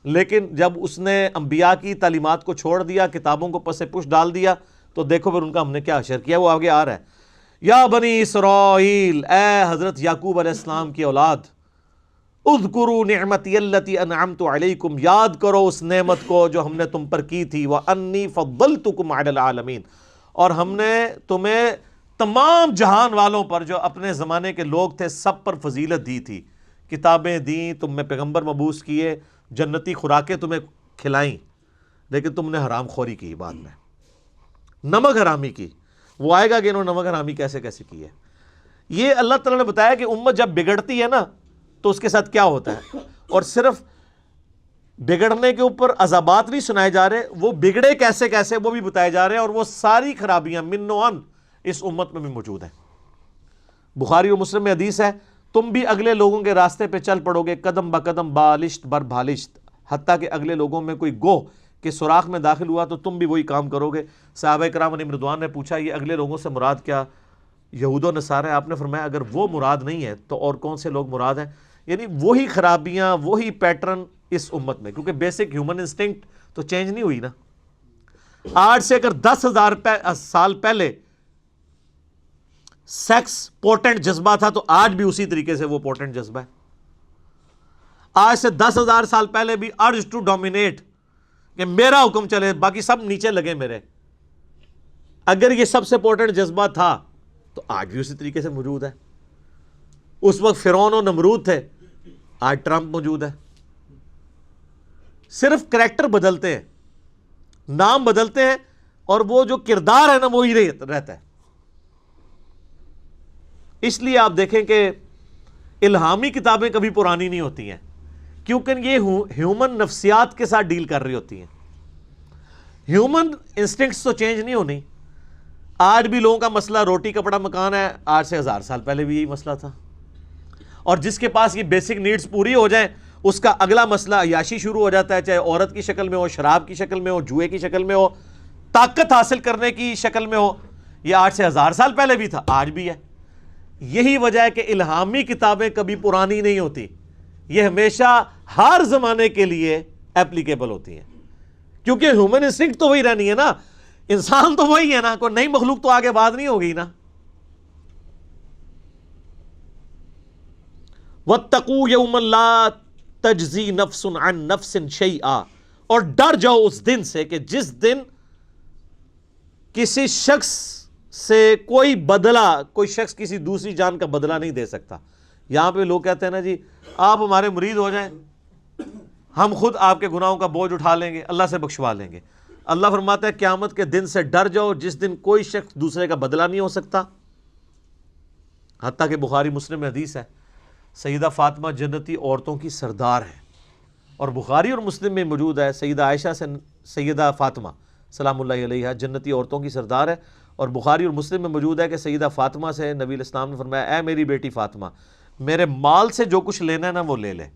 لیکن جب اس نے انبیاء کی تعلیمات کو چھوڑ دیا، کتابوں کو پس پش ڈال دیا، تو دیکھو پھر ان کا ہم نے کیا حشر کیا. وہ آگے آ رہا ہے، یا بنی اسرائیل، اے حضرت یعقوب علیہ السلام کی اولاد، اذکروا نعمتی التی انعمت علیکم، یاد کرو اس نعمت کو جو ہم نے تم پر کی تھی، وانی فضلتکم علی العالمین، اور ہم نے تمہیں تمام جہان والوں پر جو اپنے زمانے کے لوگ تھے سب پر فضیلت دی تھی. کتابیں دیں، تم میں پیغمبر مبعوث کیے، جنتی خوراکیں تمہیں کھلائیں، لیکن تم نے حرام خوری کی، بعد میں نمک حرامی کی. وہ آئے گا کہ انہوں نے نمک حرامی کیسے کیسے کی ہے. یہ اللہ تعالیٰ نے بتایا کہ امت جب بگڑتی ہے نا تو اس کے ساتھ کیا ہوتا ہے. اور صرف بگڑنے کے اوپر عذابات نہیں سنائے جا رہے، وہ بگڑے کیسے کیسے وہ بھی بتائے جا رہے ہیں، اور وہ ساری خرابیاں من و عن اس امت میں بھی موجود ہیں. بخاری و مسلم میں حدیث ہے، تم بھی اگلے لوگوں کے راستے پہ چل پڑو گے قدم بقدم، بالشت بر بالشت، حتیٰ کہ اگلے لوگوں میں کوئی گوہ کہ سوراخ میں داخل ہوا تو تم بھی وہی کام کرو گے. صحابہ کرام علیہم رضوان نے پوچھا یہ اگلے لوگوں سے مراد کیا یہود و نصارہ ہے؟ آپ نے فرمایا اگر وہ مراد نہیں ہے تو اور کون سے لوگ مراد ہیں؟ یعنی وہی خرابیاں، وہی پیٹرن اس امت میں، کیونکہ بیسک ہیومن انسٹنکٹ تو چینج نہیں ہوئی نا. آج سے اگر 10,000 سال پہلے سیکس پوٹنٹ جذبہ تھا تو آج بھی اسی طریقے سے وہ پوٹنٹ جذبہ ہے. آج سے 10,000 سال پہلے بھی ارج ٹو ڈومینیٹ، کہ میرا حکم چلے باقی سب نیچے لگے میرے، اگر یہ سب سے پوٹنٹ جذبہ تھا تو آج بھی اسی طریقے سے موجود ہے. اس وقت فرعون اور نمرود تھے، آج ٹرمپ موجود ہے. صرف کریکٹر بدلتے ہیں، نام بدلتے ہیں، اور وہ جو کردار ہے نا وہی رہتا ہے. اس لیے آپ دیکھیں کہ الہامی کتابیں کبھی پرانی نہیں ہوتی ہیں، کیونکہ یہ ہیومن نفسیات کے ساتھ ڈیل کر رہی ہوتی ہیں. ہیومن انسٹنکٹس تو چینج نہیں ہونی. آج بھی لوگوں کا مسئلہ روٹی کپڑا مکان ہے، آج سے 1000 سال پہلے بھی یہی مسئلہ تھا. اور جس کے پاس یہ بیسک نیڈز پوری ہو جائیں اس کا اگلا مسئلہ عیاشی شروع ہو جاتا ہے، چاہے عورت کی شکل میں ہو، شراب کی شکل میں ہو، جوئے کی شکل میں ہو، طاقت حاصل کرنے کی شکل میں ہو. یہ آج سے 1000 سال پہلے بھی تھا، آج بھی ہے. یہی وجہ ہے کہ الہامی کتابیں کبھی پرانی نہیں ہوتی، یہ ہمیشہ ہر زمانے کے لیے ایپلیکیبل ہوتی ہیں، کیونکہ ہیومن انسٹنکٹ تو وہی رہنی ہے نا، انسان تو وہی ہے نا، کوئی نئی مخلوق تو آگے بات نہیں ہوگی نا. وَاتَّقُوا يَوْمًا لَا تَجْزِي نَفْسٌ عَن نَفْسٍ شَيْئًا، اور ڈر جاؤ اس دن سے کہ جس دن کسی شخص سے کوئی شخص کسی دوسری جان کا بدلہ نہیں دے سکتا. یہاں پہ لوگ کہتے ہیں نا جی آپ ہمارے مرید ہو جائیں، ہم خود آپ کے گناہوں کا بوجھ اٹھا لیں گے، اللہ سے بخشوا لیں گے. اللہ فرماتا ہے قیامت کے دن سے ڈر جاؤ جس دن کوئی شخص دوسرے کا بدلہ نہیں ہو سکتا. حتیٰ کہ بخاری مسلم میں حدیث ہے، سیدہ فاطمہ جنتی عورتوں کی سردار ہے، اور بخاری اور مسلم میں موجود ہے سیدہ عائشہ سے سیدہ فاطمہ سلام اللہ علیہا جنتی عورتوں کی سردار ہے. اور بخاری اور مسلم میں موجود ہے کہ سیدہ فاطمہ سے نبی علیہ السلام نے فرمایا اے میری بیٹی فاطمہ، میرے مال سے جو کچھ لینا ہے نا وہ لے لے،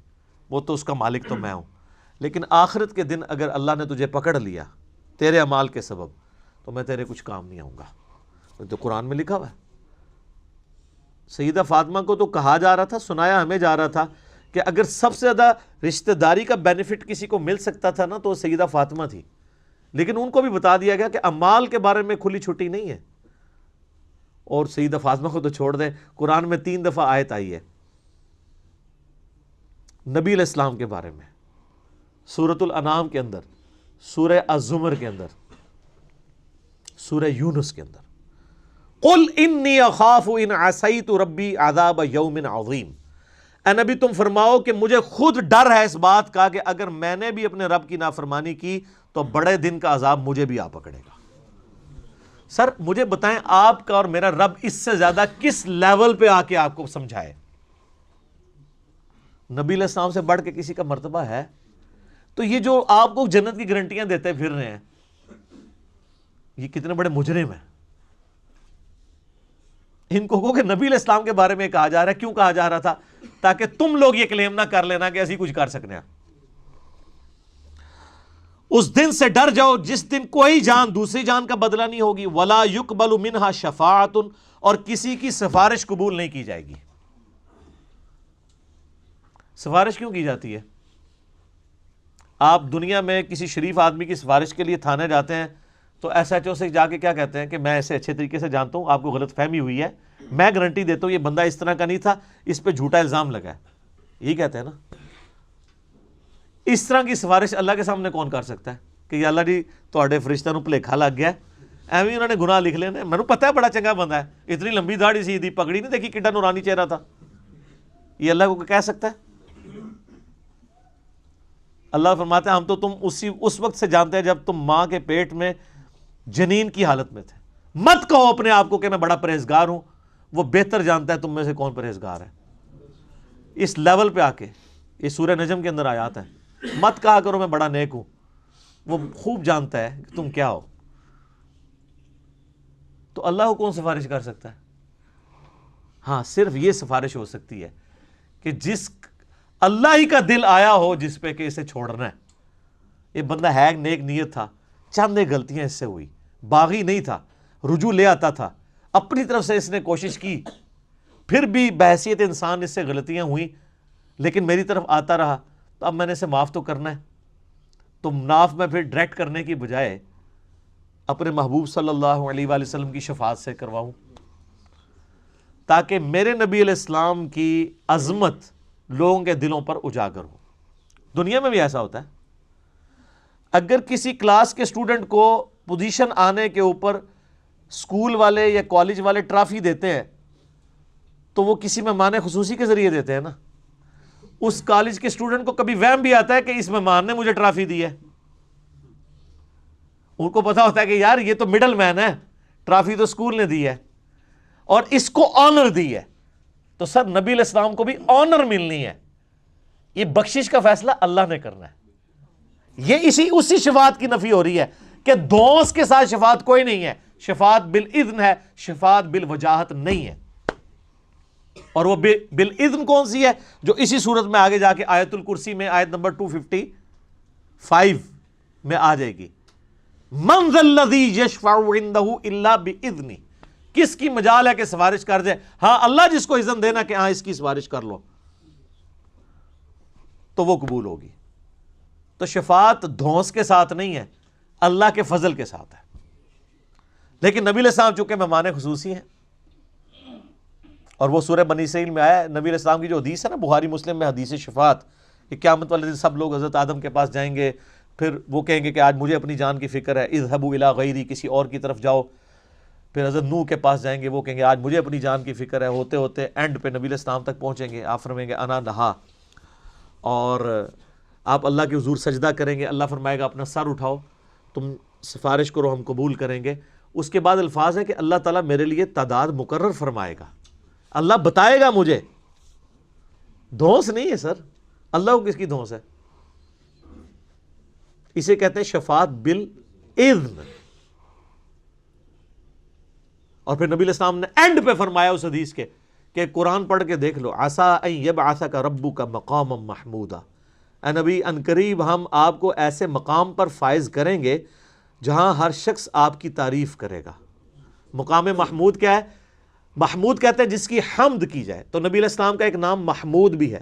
وہ تو اس کا مالک تو میں ہوں، لیکن آخرت کے دن اگر اللہ نے تجھے پکڑ لیا تیرے اعمال کے سبب تو میں تیرے کچھ کام نہیں آؤں گا. تو قرآن میں لکھا ہوا ہے. سیدہ فاطمہ کو تو کہا جا رہا تھا، سنایا ہمیں جا رہا تھا کہ اگر سب سے زیادہ رشتہ داری کا بینیفٹ کسی کو مل سکتا تھا نا تو سیدہ فاطمہ تھی، لیکن ان کو بھی بتا دیا گیا کہ اعمال کے بارے میں کھلی چھٹی نہیں ہے. اور سیدہ فاطمہ کو تو چھوڑ دیں، قرآن میں 3 دفعہ آیت آئی ہے نبی علیہ السلام کے بارے میں، سورۃ الانعام کے اندر، سورہ الزمر کے اندر، سورہ یونس کے اندر. قل انی اخاف ان عصیت ربی عذاب یوم عظیم. اے نبی تم فرماؤ کہ مجھے خود ڈر ہے اس بات کا کہ اگر میں نے بھی اپنے رب کی نافرمانی کی تو بڑے دن کا عذاب مجھے بھی آ پکڑے گا. سر مجھے بتائیں آپ کا اور میرا رب اس سے زیادہ کس لیول پہ آ کے آپ کو سمجھائے؟ نبی علیہ السلام سے بڑھ کے کسی کا مرتبہ ہے؟ تو یہ جو آپ کو جنت کی گارنٹیاں دیتے پھر رہے ہیں، یہ کتنے بڑے مجرم ہیں. ان کو کہ نبی علیہ السلام کے بارے میں کہا جا رہا ہے، کیوں کہا جا رہا تھا؟ تاکہ تم لوگ یہ کلیم نہ کر لینا کہ ایسی کچھ کر سکتے ہیں. اس دن سے ڈر جاؤ جس دن کوئی جان دوسری جان کا بدلہ نہیں ہوگی. ولا یقبل منہا شفاعت، اور کسی کی سفارش قبول نہیں کی جائے گی. سفارش کیوں کی جاتی ہے؟ آپ دنیا میں کسی شریف آدمی کی سفارش کے لیے تھانے جاتے ہیں تو ایس ایچ او سے جا کے کیا کہتے ہیں کہ میں اسے اچھے طریقے سے جانتا ہوں، آپ کو غلط فہمی ہوئی ہے، میں گارنٹی دیتا ہوں یہ بندہ اس طرح کا نہیں تھا، اس پہ جھوٹا الزام لگا ہے. یہی کہتے ہیں نا. اس طرح کی سفارش اللہ کے سامنے کون کر سکتا ہے کہ یا اللہ جی تواڈے فرشتہ نو بھلیکھا لگ گیا، ایویں انہوں نے گناہ لکھ لینے، میں نے پتہ ہے بڑا چنگا بندہ ہے، اتنی لمبی داڑھی سی دی، پگڑی نہیں دیکھی کڈا نورانی چہرہ تھا. یہ اللہ کو کہہ سکتا ہے؟ اللہ فرماتا ہے ہم تو تم اس وقت سے جانتے ہیں جب تم ماں کے پیٹ میں جنین کی حالت میں تھے. مت کہو اپنے آپ کو کہ میں بڑا پرہیزگار ہوں، وہ بہتر جانتا ہے تم میں سے کون پرہیزگار ہے. اس لیول پہ آ کے یہ سورہ نجم کے اندر آیات ہے، مت کہا کرو میں بڑا نیک ہوں، وہ خوب جانتا ہے کہ تم کیا ہو. تو اللہ کو کون سفارش کر سکتا ہے؟ ہاں صرف یہ سفارش ہو سکتی ہے کہ جس اللہ ہی کا دل آیا ہو جس پہ کہ اسے چھوڑنا ہے. یہ بندہ ہے نیک نیت تھا، چند غلطیاں اس سے ہوئی، باغی نہیں تھا، رجوع لے آتا تھا، اپنی طرف سے اس نے کوشش کی، پھر بھی بحیثیت انسان اس سے غلطیاں ہوئیں لیکن میری طرف آتا رہا، تو اب میں نے اسے معاف تو کرنا ہے. تو معاف میں پھر ڈائریکٹ کرنے کی بجائے اپنے محبوب صلی اللہ علیہ وآلہ وسلم کی شفاعت سے کرواؤں، تاکہ میرے نبی علیہ السلام کی عظمت لوگوں کے دلوں پر اجاگر ہو. دنیا میں بھی ایسا ہوتا ہے، اگر کسی کلاس کے اسٹوڈنٹ کو پوزیشن آنے کے اوپر اسکول والے یا کالج والے ٹرافی دیتے ہیں تو وہ کسی مہمان خصوصی کے ذریعے دیتے ہیں نا. اس کالج کے اسٹوڈنٹ کو کبھی وہم بھی آتا ہے کہ اس مہمان نے مجھے ٹرافی دی ہے، ان کو پتا ہوتا ہے کہ یار یہ تو مڈل مین ہے, ٹرافی تو اسکول نے دی ہے اور اس کو آنر دی ہے, تو سر نبی علیہ السلام کو بھی آنر ملنی ہے. یہ بخشش کا فیصلہ اللہ نے کرنا ہے. یہ اسی شفاعت کی نفی ہو رہی ہے کہ دوست کے ساتھ شفاعت کوئی نہیں ہے, شفاعت بالاذن ہے, شفاعت بالوجاہت نہیں ہے. اور وہ بالاذن کون سی ہے؟ جو اسی صورت میں آگے جا کے آیت الکرسی میں آیت نمبر 255 میں آ جائے گی. من ذا الذی یشفع عندہ الا باذنہ, کس کی مجال ہے کہ سفارش کر دے؟ ہاں اللہ جس کو اذن دینا کہ ہاں اس کی سفارش کر لو تو وہ قبول ہوگی. تو شفاعت دھونس کے ساتھ نہیں ہے, اللہ کے فضل کے ساتھ ہے. لیکن نبی علیہ السلام چونکہ مہمان خصوصی ہیں, اور وہ سورہ بنی اسرائیل میں آیا ہے, نبی علیہ السلام کی جو حدیث ہے نا بخاری مسلم میں, حدیث شفاعت, کہ قیامت والے دن سب لوگ حضرت آدم کے پاس جائیں گے, پھر وہ کہیں گے کہ آج مجھے اپنی جان کی فکر ہے, اذهبوا الی غیری, کسی اور کی طرف جاؤ. پھر حضرت نوح کے پاس جائیں گے, وہ کہیں گے آج مجھے اپنی جان کی فکر ہے. ہوتے ہوتے اینڈ پہ نبی علیہ السلام تک پہنچیں گے, آپ فرمائیں گے انا لہا, اور آپ اللہ کے حضور سجدہ کریں گے. اللہ فرمائے گا اپنا سر اٹھاؤ, تم سفارش کرو, ہم قبول کریں گے. اس کے بعد الفاظ ہے کہ اللہ تعالیٰ میرے لیے تعداد مقرر فرمائے گا, اللہ بتائے گا مجھے. دھونس نہیں ہے سر, اللہ کو کس کی دھونس ہے؟ اسے کہتے ہیں شفاعت بالاذن. اور پھر نبی علیہ السلام نے اینڈ پہ فرمایا اس حدیث کے کہ قرآن پڑھ کے دیکھ لو, عسیٰ ان یبعثک ربک مقاما محمودا, اے نبی ان قریب ہم آپ کو ایسے مقام پر فائز کریں گے جہاں ہر شخص آپ کی تعریف کرے گا. مقام محمود کیا ہے؟ محمود کہتے ہیں جس کی حمد کی جائے. تو نبی علیہ السلام کا ایک نام محمود بھی ہے,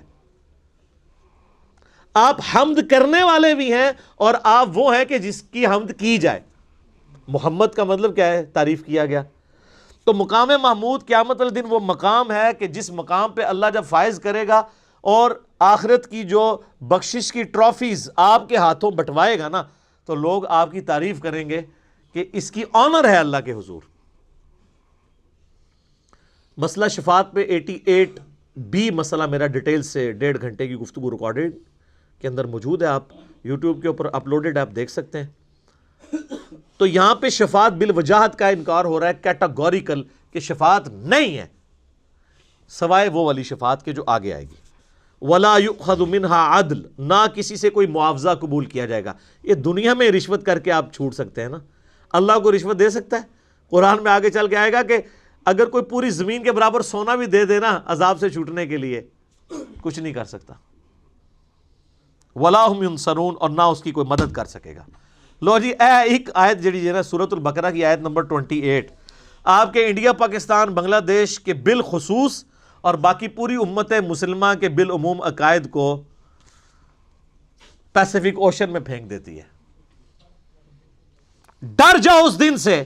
آپ حمد کرنے والے بھی ہیں, اور آپ وہ ہیں کہ جس کی حمد کی جائے. محمد کا مطلب کیا ہے؟ تعریف کیا گیا. تو مقام محمود قیامت والے دن وہ مقام ہے کہ جس مقام پہ اللہ جب فائز کرے گا اور آخرت کی جو بخشش کی ٹرافیز آپ کے ہاتھوں بٹوائے گا نا, تو لوگ آپ کی تعریف کریں گے کہ اس کی آنر ہے اللہ کے حضور. مسئلہ شفاعت پہ 88B مسئلہ میرا ڈیٹیل سے 1.5 گھنٹے کی گفتگو ریکارڈڈ کے اندر موجود ہے, آپ یوٹیوب کے اوپر اپلوڈڈ آپ دیکھ سکتے ہیں. تو یہاں پہ شفاعت بالوجاہت کا انکار ہو رہا ہے کیٹاگوریکل, کہ شفاعت نہیں ہے سوائے وہ والی شفاعت کے جو آگے آئے گی. ولا یؤخذ منها عدل, نہ کسی سے کوئی معاوضہ قبول کیا جائے گا. یہ دنیا میں رشوت کر کے آپ چھوٹ سکتے ہیں نا, اللہ کو رشوت دے سکتا ہے؟ قرآن میں آگے چل کے آئے گا کہ اگر کوئی پوری زمین کے برابر سونا بھی دے دینا عذاب سے چھوٹنے کے لیے, کچھ نہیں کر سکتا. ولا هم ينصرون, اور نہ اس کی کوئی مدد کر سکے گا. لو جی, ایک آیت جڑی ہے نا سورۃ البقرہ کی آیت نمبر 28, آپ کے انڈیا, پاکستان, بنگلہ دیش کے بالخصوص اور باقی پوری امت مسلمہ کے بالعموم عقائد کو پیسیفک اوشن میں پھینک دیتی ہے. ڈر جاؤ اس دن سے,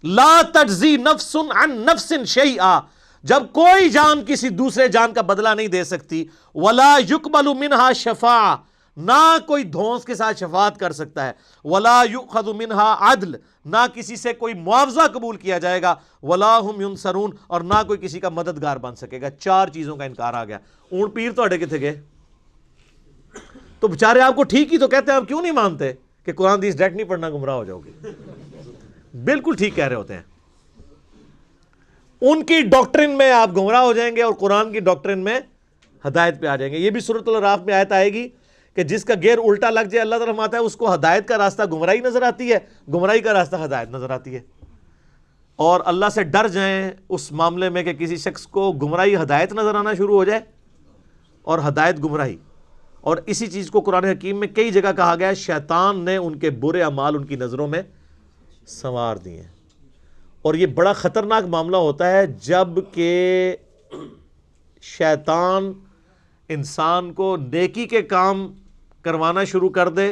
لا تجزی نفس عن نفس شیئا, جب کوئی جان کسی دوسرے جان کا بدلہ نہیں دے سکتی. ولا یقبل منہا شفاعہ, نہ کوئی دھونس کے ساتھ شفاعت کر سکتا ہے. ولا یؤخذ منہا عدل, نہ کسی سے کوئی معاوضہ قبول کیا جائے گا. ولا ہم ینصرون, اور نہ کوئی کسی کا مددگار بن سکے گا. 4 چیزوں کا انکار آ گیا. اونٹ پیر تو اڑے کتنے گئے؟ تو بےچارے آپ کو ٹھیک ہی تو کہتے ہیں, آپ کیوں نہیں مانتے کہ قرآن حدیث ڈائریکٹ نہیں پڑھنا گمراہ ہو جاؤ گے؟ بالکل ٹھیک کہہ رہے ہوتے ہیں. ان کی ڈاکٹرن میں آپ گمراہ ہو جائیں گے اور قرآن کی ڈاکٹرن میں ہدایت پہ آ جائیں گے. یہ بھی سورۃ الاعراف میں آیت آئے گی کہ جس کا گیئر الٹا لگ جائے, اللہ تعالیٰ فرماتا ہے اس کو ہدایت کا راستہ گمراہی نظر آتی ہے, گمراہی کا راستہ ہدایت نظر آتی ہے. اور اللہ سے ڈر جائیں اس معاملے میں کہ کسی شخص کو گمراہی ہدایت نظر آنا شروع ہو جائے اور ہدایت گمراہی. اور اسی چیز کو قرآن حکیم میں کئی جگہ کہا گیا ہے, شیطان نے ان کے برے اعمال ان کی نظروں میں سنوار دیے. اور یہ بڑا خطرناک معاملہ ہوتا ہے جب کہ شیطان انسان کو نیکی کے کام کروانا شروع کر دے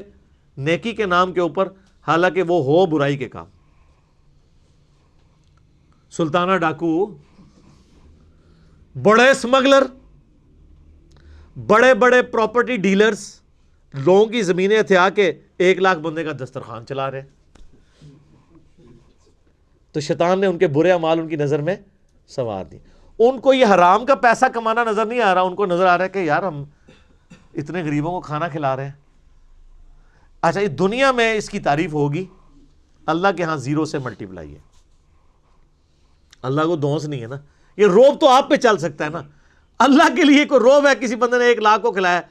نیکی کے نام کے اوپر, حالانکہ وہ ہو برائی کے کام. سلطانہ ڈاکو, بڑے اسمگلر, بڑے بڑے پراپرٹی ڈیلرز لوگوں کی زمینیں ہتھیا کے 1 لاکھ بندے کا دسترخوان چلا رہے. تو شیطان نے ان کے برے اعمال ان کی نظر میں سنوار دی. ان کو یہ حرام کا پیسہ کمانا نظر نہیں آ رہا, ان کو نظر آ رہا ہے کہ یار ہم اتنے غریبوں کو کھانا کھلا رہے ہیں. اچھا, یہ دنیا میں اس کی تعریف ہوگی, اللہ کے ہاں 0 سے ملٹیپلائی ہے. اللہ کو دونس نہیں ہے نا. یہ روب تو آپ پہ چل سکتا ہے نا, اللہ کے لیے کوئی روب ہے کسی بندے نے 1 لاکھ کو کھلایا؟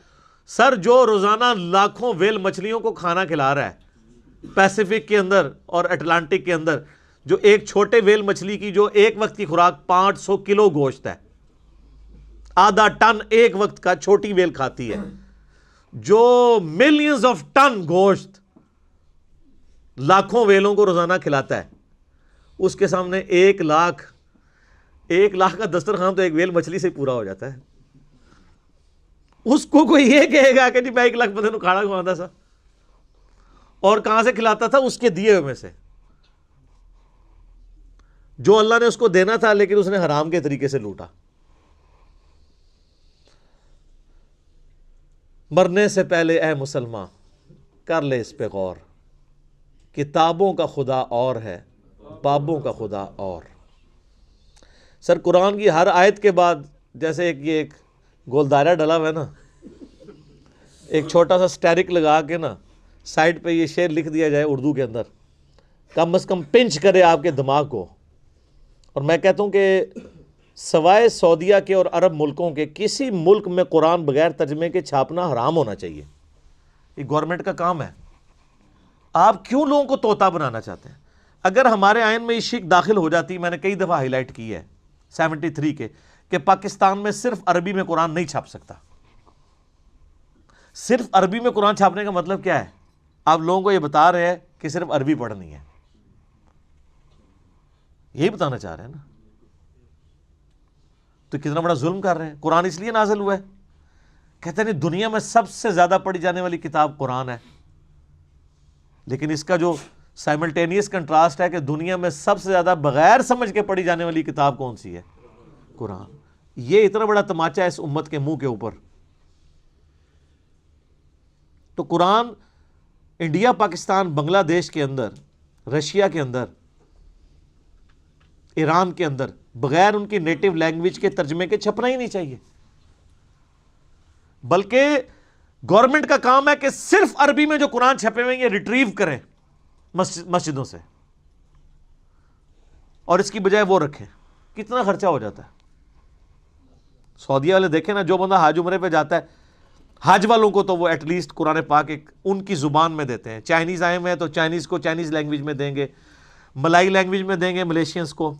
سر جو روزانہ لاکھوں ویل مچھلیوں کو کھانا کھلا رہا ہے پیسیفک کے اندر اور اٹلانٹک کے اندر, جو ایک چھوٹے ویل مچھلی کی جو ایک وقت کی خوراک 500 کلو گوشت ہے, آدھا ٹن ایک وقت کا چھوٹی ویل کھاتی ہے, جو ملینز آف ٹن گوشت لاکھوں ویلوں کو روزانہ کھلاتا ہے, اس کے سامنے 1 لاکھ کا دسترخوان تو ایک ویل مچھلی سے پورا ہو جاتا ہے. اس کو کوئی یہ کہے گا کہ جی میں 1 لاکھ بندے کو کھانا کھواتا تھا, اور کہاں سے کھلاتا تھا؟ اس کے دیے ہوئے میں سے, جو اللہ نے اس کو دینا تھا لیکن اس نے حرام کے طریقے سے لوٹا. مرنے سے پہلے اے مسلمان کر لے اس پہ غور, کتابوں کا خدا اور ہے, بابوں کا خدا اور. سر قرآن کی ہر آیت کے بعد جیسے ایک گول دائرہ ڈلا ہوا ہے نا, ایک چھوٹا سا سٹیرک لگا کے نا سائڈ پہ یہ شعر لکھ دیا جائے اردو کے اندر, کم از کم پنچ کرے آپ کے دماغ کو. اور میں کہتا ہوں کہ سوائے سعودیہ کے اور عرب ملکوں کے کسی ملک میں قرآن بغیر ترجمے کے چھاپنا حرام ہونا چاہیے. یہ گورنمنٹ کا کام ہے. آپ کیوں لوگوں کو طوطا بنانا چاہتے ہیں؟ اگر ہمارے آئین میں یہ شک داخل ہو جاتی, میں نے کئی دفعہ ہائی لائٹ کی ہے 73 کے, کہ پاکستان میں صرف عربی میں قرآن نہیں چھاپ سکتا. صرف عربی میں قرآن چھاپنے کا مطلب کیا ہے؟ آپ لوگوں کو یہ بتا رہے ہیں کہ صرف عربی پڑھنی ہے, یہی بتانا چاہ رہے ہیں نا. تو کتنا بڑا ظلم کر رہے ہیں. قرآن اس لیے نازل ہوا ہے, کہتے ہیں دنیا میں سب سے زیادہ پڑھی جانے والی کتاب قرآن ہے, لیکن اس کا جو سائملٹینیس کنٹراسٹ ہے کہ دنیا میں سب سے زیادہ بغیر سمجھ کے پڑھی جانے والی کتاب کون سی ہے؟ قرآن. یہ اتنا بڑا تماچا ہے اس امت کے منہ کے اوپر. تو قرآن انڈیا, پاکستان, بنگلہ دیش کے اندر, رشیا کے اندر, ایران کے اندر بغیر ان کی نیٹو لینگویج کے ترجمے کے چھپنا ہی نہیں چاہیے. بلکہ گورنمنٹ کا کام ہے کہ صرف عربی میں جو قرآن چھپے ہوئے یہ ریٹریو کریں مسجدوں سے, اور اس کی بجائے وہ رکھیں. کتنا خرچہ ہو جاتا ہے. سعودیہ والے دیکھیں نا, جو بندہ حج عمرے پہ جاتا ہے, حج والوں کو تو وہ ایٹ لیسٹ قرآن پاک ایک ان کی زبان میں دیتے ہیں. چائنیز آئے ہوئے ہیں تو چائنیز کو چائنیز لینگویج میں دیں گے, ملائی لینگویج میں دیں گے ملیشینز کو,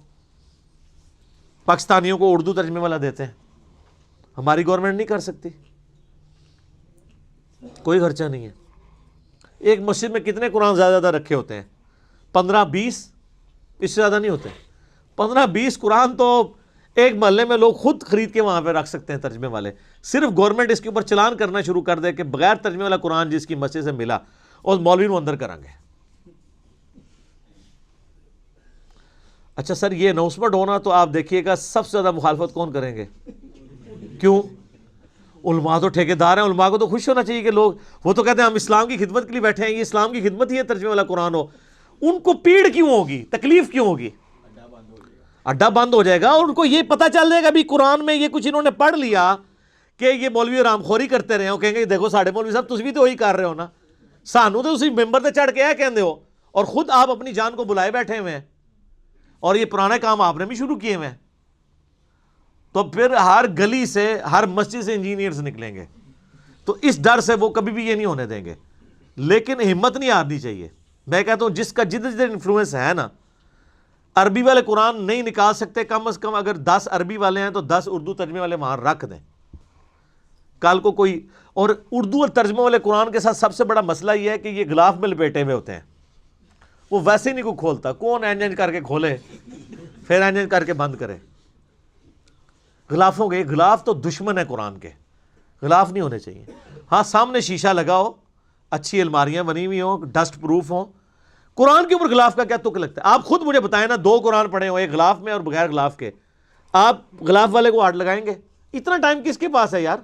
پاکستانیوں کو اردو ترجمے والا دیتے ہیں. ہماری گورنمنٹ نہیں کر سکتی, کوئی خرچہ نہیں ہے. ایک مسجد میں کتنے قرآن زیادہ رکھے ہوتے ہیں؟ 15-20, اس سے زیادہ نہیں ہوتے. 15-20 قرآن تو ایک محلے میں لوگ خود خرید کے وہاں پہ رکھ سکتے ہیں ترجمے والے. صرف گورنمنٹ اس کے اوپر چلان کرنا شروع کر دے کہ بغیر ترجمے والا قرآن جس کی مسجد سے ملا اور مولوی وہ اندر کریں گے. اچھا سر, یہ اناؤنسمنٹ ہونا تو آپ دیکھیے گا سب سے زیادہ مخالفت کون کریں گے؟ کیوں؟ علماء تو ٹھیکیدار ہیں. علماء کو تو خوش ہونا چاہیے کہ لوگ, وہ تو کہتے ہیں ہم اسلام کی خدمت کے لیے بیٹھے ہیں, یہ اسلام کی خدمت ہی ہے ترجمے والا قرآن ہو. ان کو پیڑ کیوں ہوگی, تکلیف کیوں ہوگی؟ اڈا بند ہو جائے گا, اور ان کو یہ پتہ چل جائے گا بھی قرآن میں یہ کچھ انہوں نے پڑھ لیا کہ یہ مولوی رام خوری کرتے رہے ہو. کہیں گے دیکھو ساڑھے مولوی صاحب تسی بھی تو وہی کر رہے ہو نا, سانو تو اسی ممبر تے چڑھ کے ہے کہندے ہو, اور خود آپ اپنی جان کو بلائے بیٹھے ہوئے ہیں, اور یہ پرانے کام آپ نے بھی شروع کیے ہوئے ہیں. تو پھر ہر گلی سے, ہر مسجد سے انجینئرز نکلیں گے. تو اس ڈر سے وہ کبھی بھی یہ نہیں ہونے دیں گے. لیکن ہمت نہیں ہارنی چاہیے. میں کہتا ہوں جس کا جدھر انفلوئنس ہے نا, عربی والے قرآن نہیں نکال سکتے, کم از کم اگر 10 عربی والے ہیں تو 10 اردو ترجمے والے وہاں رکھ دیں. کل کو کوئی, اور اردو اور ترجمے والے قرآن کے ساتھ سب سے بڑا مسئلہ یہ ہے کہ یہ غلاف میں لپیٹے ہوئے ہوتے ہیں. وہ ویسے ہی نہیں کو کھولتا, کون اینج کر کے کھولے پھر اینج کر کے بند کرے. غلافوں کے, غلاف تو دشمن ہے قرآن کے, غلاف نہیں ہونے چاہیے. ہاں سامنے شیشہ لگا ہو, اچھی الماریاں بنی ہوئی ہوں, ڈسٹ پروف ہوں. قرآن کے اوپر غلاف کا کیا تک لگتا ہے؟ آپ خود مجھے بتائیں نا, 2 قرآن پڑھے ہو, ایک غلاف میں اور بغیر غلاف کے, آپ غلاف والے کو ہاتھ لگائیں گے؟ اتنا ٹائم کس کے پاس ہے یار؟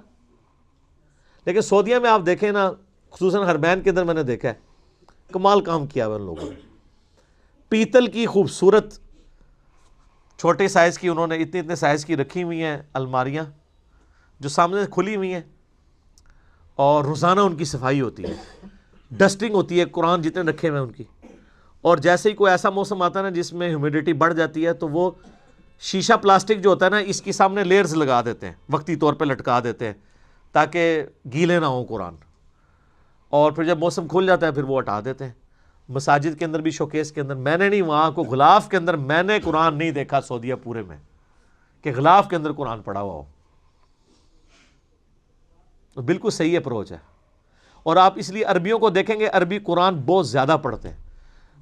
لیکن سعودیہ میں آپ دیکھیں نا, خصوصاً حرمین کے اندر میں نے دیکھا ہے, کمال کام کیا ہوا ان لوگوں نے. پیتل کی خوبصورت چھوٹے سائز کی انہوں نے اتنے سائز کی رکھی ہوئی ہیں الماریاں جو سامنے سے کھلی ہوئی ہیں, اور روزانہ ان کی صفائی ہوتی ہے, ڈسٹنگ ہوتی ہے, قرآن جتنے رکھے ہوئے ہیں ان کی. اور جیسے ہی کوئی ایسا موسم آتا ہے نا جس میں ہیومیڈیٹی بڑھ جاتی ہے تو وہ شیشہ پلاسٹک جو ہوتا ہے نا اس کی سامنے لیئرز لگا دیتے ہیں، وقتی طور پہ لٹکا دیتے ہیں تاکہ گیلے نہ ہوں قرآن، اور پھر جب موسم کھل جاتا ہے پھر وہ ہٹا دیتے ہیں۔ مساجد کے اندر بھی شوکیس کے اندر، میں نے نہیں، وہاں کو غلاف کے اندر میں نے قرآن نہیں دیکھا سعودیہ پورے میں کہ غلاف کے اندر قرآن پڑا ہوا ہو۔ تو بالکل صحیح اپروچ ہے۔ اور آپ اس لیے عربیوں کو دیکھیں گے، عربی قرآن بہت زیادہ پڑھتے ہیں۔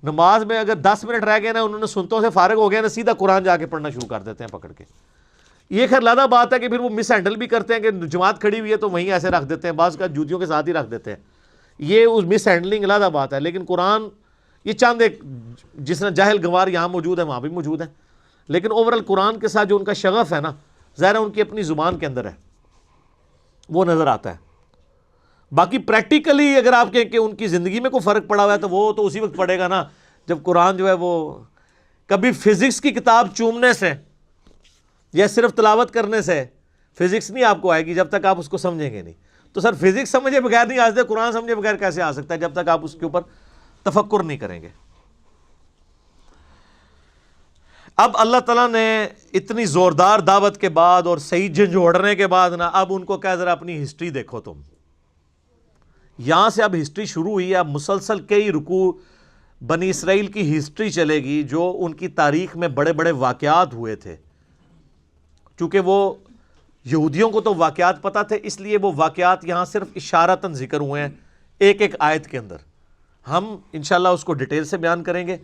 نماز میں اگر 10 منٹ رہ گئے نا، انہوں نے سنتوں سے فارغ ہو گیا نا، سیدھا قرآن جا کے پڑھنا شروع کر دیتے ہیں پکڑ کے۔ یہ خیر لادہ بات ہے کہ پھر وہ مس ہینڈل بھی کرتے ہیں کہ جماعت کھڑی ہوئی ہے تو وہیں ایسے رکھ دیتے ہیں، بعض کا جوتیوں کے ساتھ ہی رکھ دیتے ہیں، یہ اس مس ہینڈلنگ لادہ بات ہے۔ لیکن قرآن یہ چاند ایک جس طرح جاہل گوار یہاں موجود ہے وہاں بھی موجود ہیں، لیکن اوورال قرآن کے ساتھ جو ان کا شغف ہے نا، ظاہر ہے ان کی اپنی زبان کے اندر ہے، وہ نظر آتا ہے۔ باقی پریکٹیکلی اگر آپ کہیں کہ ان کی زندگی میں کوئی فرق پڑا ہوا ہے تو وہ تو اسی وقت پڑے گا نا جب قرآن جو ہے وہ کبھی فزکس کی کتاب چومنے سے یا صرف تلاوت کرنے سے فزکس نہیں آپ کو آئے گی جب تک آپ اس کو سمجھیں گے نہیں۔ تو سر فزکس سمجھے بغیر نہیں آ سکتے، قرآن سمجھے بغیر کیسے آ سکتا ہے جب تک آپ اس کے اوپر تفکر نہیں کریں گے۔ اب اللہ تعالیٰ نے اتنی زوردار دعوت کے بعد اور صحیح جھنجھوڑنے کے بعد نا، اب ان کو کہا ذرا اپنی ہسٹری دیکھو تم، یہاں سے اب ہسٹری شروع ہوئی ہے۔ اب مسلسل کئی رکوع بنی اسرائیل کی ہسٹری چلے گی جو ان کی تاریخ میں بڑے بڑے واقعات ہوئے تھے، چونکہ وہ یہودیوں کو تو واقعات پتہ تھے اس لیے وہ واقعات یہاں صرف اشارتاً ذکر ہوئے ہیں ایک ایک آیت کے اندر۔ ہم انشاءاللہ اس کو ڈیٹیل سے بیان کریں گے،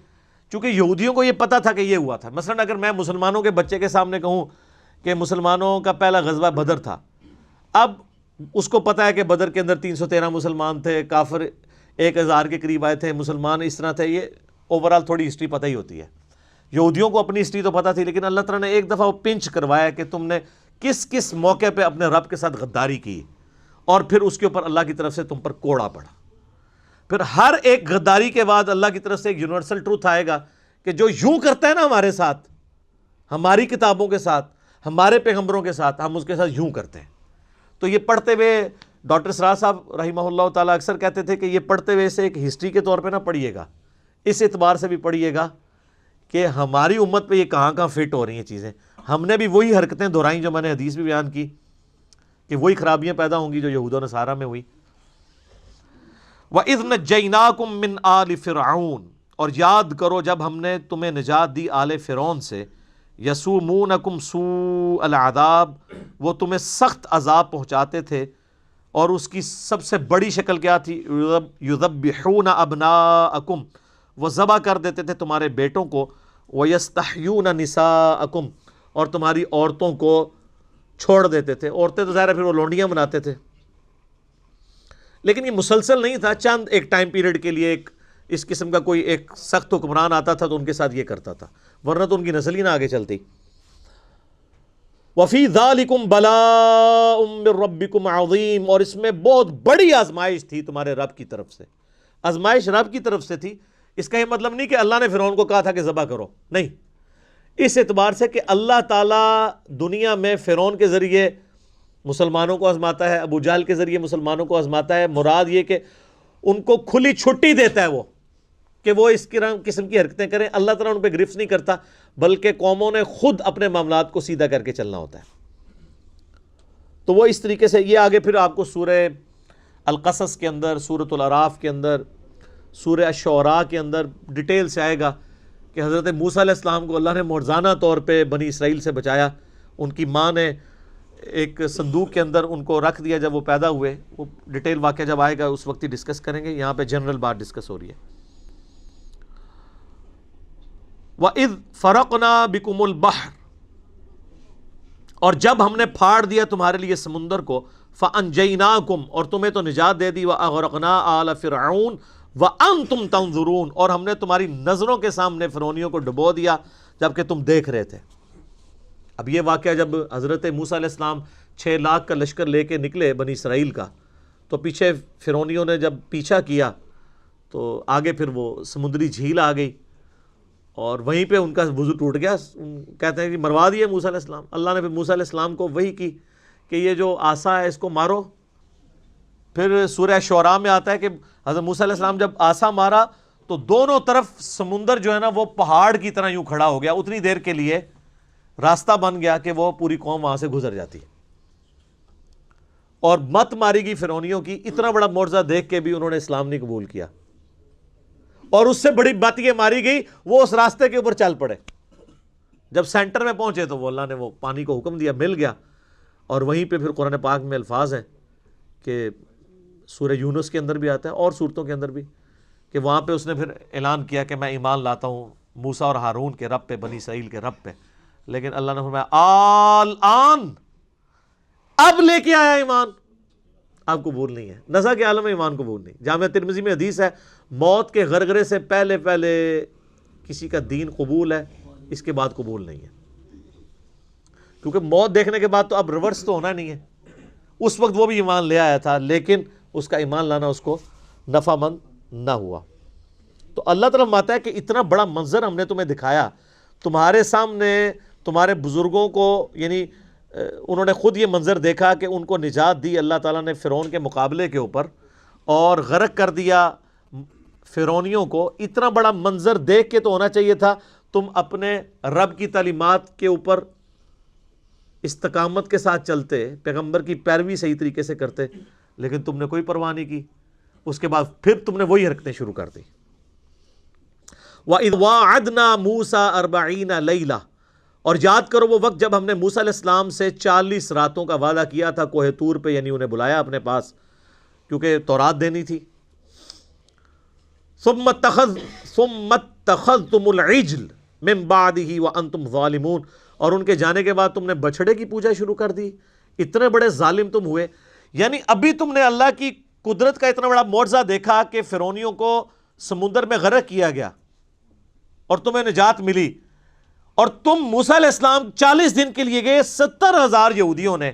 چونکہ یہودیوں کو یہ پتہ تھا کہ یہ ہوا تھا۔ مثلا اگر میں مسلمانوں کے بچے کے سامنے کہوں کہ مسلمانوں کا پہلا غزوہ بدر تھا، اب اس کو پتہ ہے کہ بدر کے اندر 313 مسلمان تھے، کافر 1000 کے قریب آئے تھے، مسلمان اس طرح تھے، یہ اوورال تھوڑی ہسٹری پتہ ہی ہوتی ہے۔ یہودیوں کو اپنی ہسٹری تو پتہ تھی، لیکن اللہ تعالیٰ نے ایک دفعہ وہ پنچ کروایا کہ تم نے کس کس موقع پہ اپنے رب کے ساتھ غداری کی، اور پھر اس کے اوپر اللہ کی طرف سے تم پر کوڑا پڑا۔ پھر ہر ایک غداری کے بعد اللہ کی طرف سے ایک یونیورسل ٹروتھ آئے گا کہ جو یوں کرتا ہے نا ہمارے ساتھ، ہماری کتابوں کے ساتھ، ہمارے پیغمبروں کے ساتھ، ہم اس کے ساتھ یوں کرتے ہیں۔ تو یہ پڑھتے ہوئے ڈاکٹر سراج صاحب رحمہ اللہ تعالیٰ اکثر کہتے تھے کہ یہ پڑھتے ہوئے سے ایک ہسٹری کے طور پہ نہ پڑھیے گا، اس اعتبار سے بھی پڑھیے گا کہ ہماری امت پہ یہ کہاں کہاں فٹ ہو رہی ہیں چیزیں۔ ہم نے بھی وہی حرکتیں دہرائیں جو میں نے حدیث بھی بیان کی کہ وہی خرابیاں پیدا ہوں گی جو یہود و نصارہ میں ہوئی۔ وَإِذْ نَجَّيْنَاكُمْ مِنْ آلِ فِرْعَوْنَ، اور یاد کرو جب ہم نے تمہیں نجات دی آل فرعون سے، یسومونکم سوء العذاب، وہ تمہیں سخت عذاب پہنچاتے تھے، اور اس کی سب سے بڑی شکل کیا تھی؟ یذبحون ابناءکم، وہ ذبح کر دیتے تھے تمہارے بیٹوں کو، ویستحیون نساءکم، اور تمہاری عورتوں کو چھوڑ دیتے تھے۔ عورتیں تو ظاہر ہے پھر وہ لونڈیاں بناتے تھے، لیکن یہ مسلسل نہیں تھا، چند ایک ٹائم پیریڈ کے لیے ایک اس قسم کا کوئی ایک سخت حکمران آتا تھا تو ان کے ساتھ یہ کرتا تھا، ورنہ تو ان کی نسل ہی نہ آگے چلتی۔ وَفِي ذَلِكُمْ بَلَاءٌ مِّن رَبِّكُمْ عَظِيمٌ، اور اس میں بہت بڑی آزمائش تھی تمہارے رب کی طرف سے۔ آزمائش رب کی طرف سے تھی، اس کا یہ مطلب نہیں کہ اللہ نے فرعون کو کہا تھا کہ ذبح کرو، نہیں، اس اعتبار سے کہ اللہ تعالیٰ دنیا میں فرعون کے ذریعے مسلمانوں کو آزماتا ہے، ابو جہل کے ذریعے مسلمانوں کو آزماتا ہے۔ مراد یہ کہ ان کو کھلی چھٹی دیتا ہے وہ کہ وہ اس قسم کی حرکتیں کریں، اللہ تعالیٰ ان پہ گرفت نہیں کرتا، بلکہ قوموں نے خود اپنے معاملات کو سیدھا کر کے چلنا ہوتا ہے۔ تو وہ اس طریقے سے، یہ آگے پھر آپ کو سورہ القصص کے اندر، سورۃ الاعراف کے اندر، سورہ الشعراء کے اندر ڈیٹیل سے آئے گا کہ حضرت موسیٰ علیہ السلام کو اللہ نے معجزانہ طور پہ بنی اسرائیل سے بچایا، ان کی ماں نے ایک صندوق کے اندر ان کو رکھ دیا جب وہ پیدا ہوئے۔ وہ ڈیٹیل واقعہ جب آئے گا اس وقت ہی ڈسکس کریں گے، یہاں پہ جنرل بات ڈسکس ہو رہی ہے۔ وَإِذْ فَرَقْنَا بِكُمُ الْبَحْرَ، اور جب ہم نے پھاڑ دیا تمہارے لیے سمندر کو، فَأَنْجَيْنَاكُمْ، اور تمہیں تو نجات دے دی، وَأَغْرَقْنَا آلَ فِرْعَوْنَ وَأَنْتُمْ تَنْظُرُونَ، اور ہم نے تمہاری نظروں کے سامنے فرعونیوں کو ڈبو دیا جبکہ تم دیکھ رہے تھے۔ اب یہ واقعہ جب حضرت موسیٰ علیہ السلام 6 لاکھ کا لشکر لے کے نکلے بنی اسرائیل کا، تو پیچھے فرعونیوں نے جب پیچھا کیا تو آگے پھر وہ سمندری جھیل آ گئی، اور وہیں پہ ان کا وضو ٹوٹ گیا۔ کہتے ہیں کہ مروا دیے موسیٰ علیہ السلام۔ اللہ نے پھر موسیٰ علیہ السلام کو وحی کی کہ یہ جو عصا ہے اس کو مارو۔ پھر سورہ شعراء میں آتا ہے کہ حضرت موسیٰ علیہ السلام جب عصا مارا تو دونوں طرف سمندر جو ہے نا وہ پہاڑ کی طرح یوں کھڑا ہو گیا، اتنی دیر کے لیے راستہ بن گیا کہ وہ پوری قوم وہاں سے گزر جاتی، اور مت ماری گئی فرعونیوں کی۔ اتنا بڑا معجزہ دیکھ کے بھی انہوں نے اسلام نہیں قبول کیا، اور اس سے بڑی بات یہ ماری گئی وہ اس راستے کے اوپر چل پڑے۔ جب سینٹر میں پہنچے تو وہ اللہ نے وہ پانی کو حکم دیا، مل گیا، اور وہیں پہ پھر قرآن پاک میں الفاظ ہیں کہ سورہ یونس کے اندر بھی آتا ہے اور سورتوں کے اندر بھی، کہ وہاں پہ اس نے پھر اعلان کیا کہ میں ایمان لاتا ہوں موسیٰ اور ہارون کے رب پہ، بنی اسرائیل کے رب پہ، لیکن اللہ نے فرمایا آن، اب لے کے آیا ایمان، اب قبول نہیں ہے، نزع کے عالم میں ایمان قبول نہیں۔ جامعہ ترمذی میں حدیث ہے موت کے غرغرے سے پہلے کسی کا دین قبول ہے، اس کے بعد قبول نہیں ہے، کیونکہ موت دیکھنے کے بعد تو اب ریورس تو ہونا نہیں ہے۔ اس وقت وہ بھی ایمان لے آیا تھا، لیکن اس کا ایمان لانا اس کو نفع مند نہ ہوا۔ تو اللہ تعالیٰ فرماتا ہے کہ اتنا بڑا منظر ہم نے تمہیں دکھایا، تمہارے سامنے تمہارے بزرگوں کو، یعنی انہوں نے خود یہ منظر دیکھا کہ ان کو نجات دی اللہ تعالیٰ نے فرعون کے مقابلے کے اوپر، اور غرق کر دیا فرعونیوں کو۔ اتنا بڑا منظر دیکھ کے تو ہونا چاہیے تھا تم اپنے رب کی تعلیمات کے اوپر استقامت کے ساتھ چلتے، پیغمبر کی پیروی صحیح طریقے سے کرتے، لیکن تم نے کوئی پرواہ نہیں کی۔ اس کے بعد پھر تم نے وہی حرکتیں شروع کر دی۔ وَإِذْ وَاعَدْنَا مُوسَىٰ 40 لَيْلَةً، اور یاد کرو وہ وقت جب ہم نے موسیٰ علیہ السلام سے 40 راتوں کا وعدہ کیا تھا کوہ طور پہ، یعنی انہیں بلایا اپنے پاس کیونکہ تورات دینی تھی۔ ثُمَّ اتَّخَذْتُمُ الْعِجْلَ مِن بَعْدِهِ وَأَنْتُمْ ظَالِمُونَ، اور ان کے جانے کے بعد تم نے بچھڑے کی پوجا شروع کر دی، اتنے بڑے ظالم تم ہوئے۔ یعنی ابھی تم نے اللہ کی قدرت کا اتنا بڑا معجزہ دیکھا کہ فرعونیوں کو سمندر میں غرق کیا گیا اور تمہیں نجات ملی، اور تم موسیٰ علیہ السلام 40 دن کے لیے گئے، 70,000 یہودیوں نے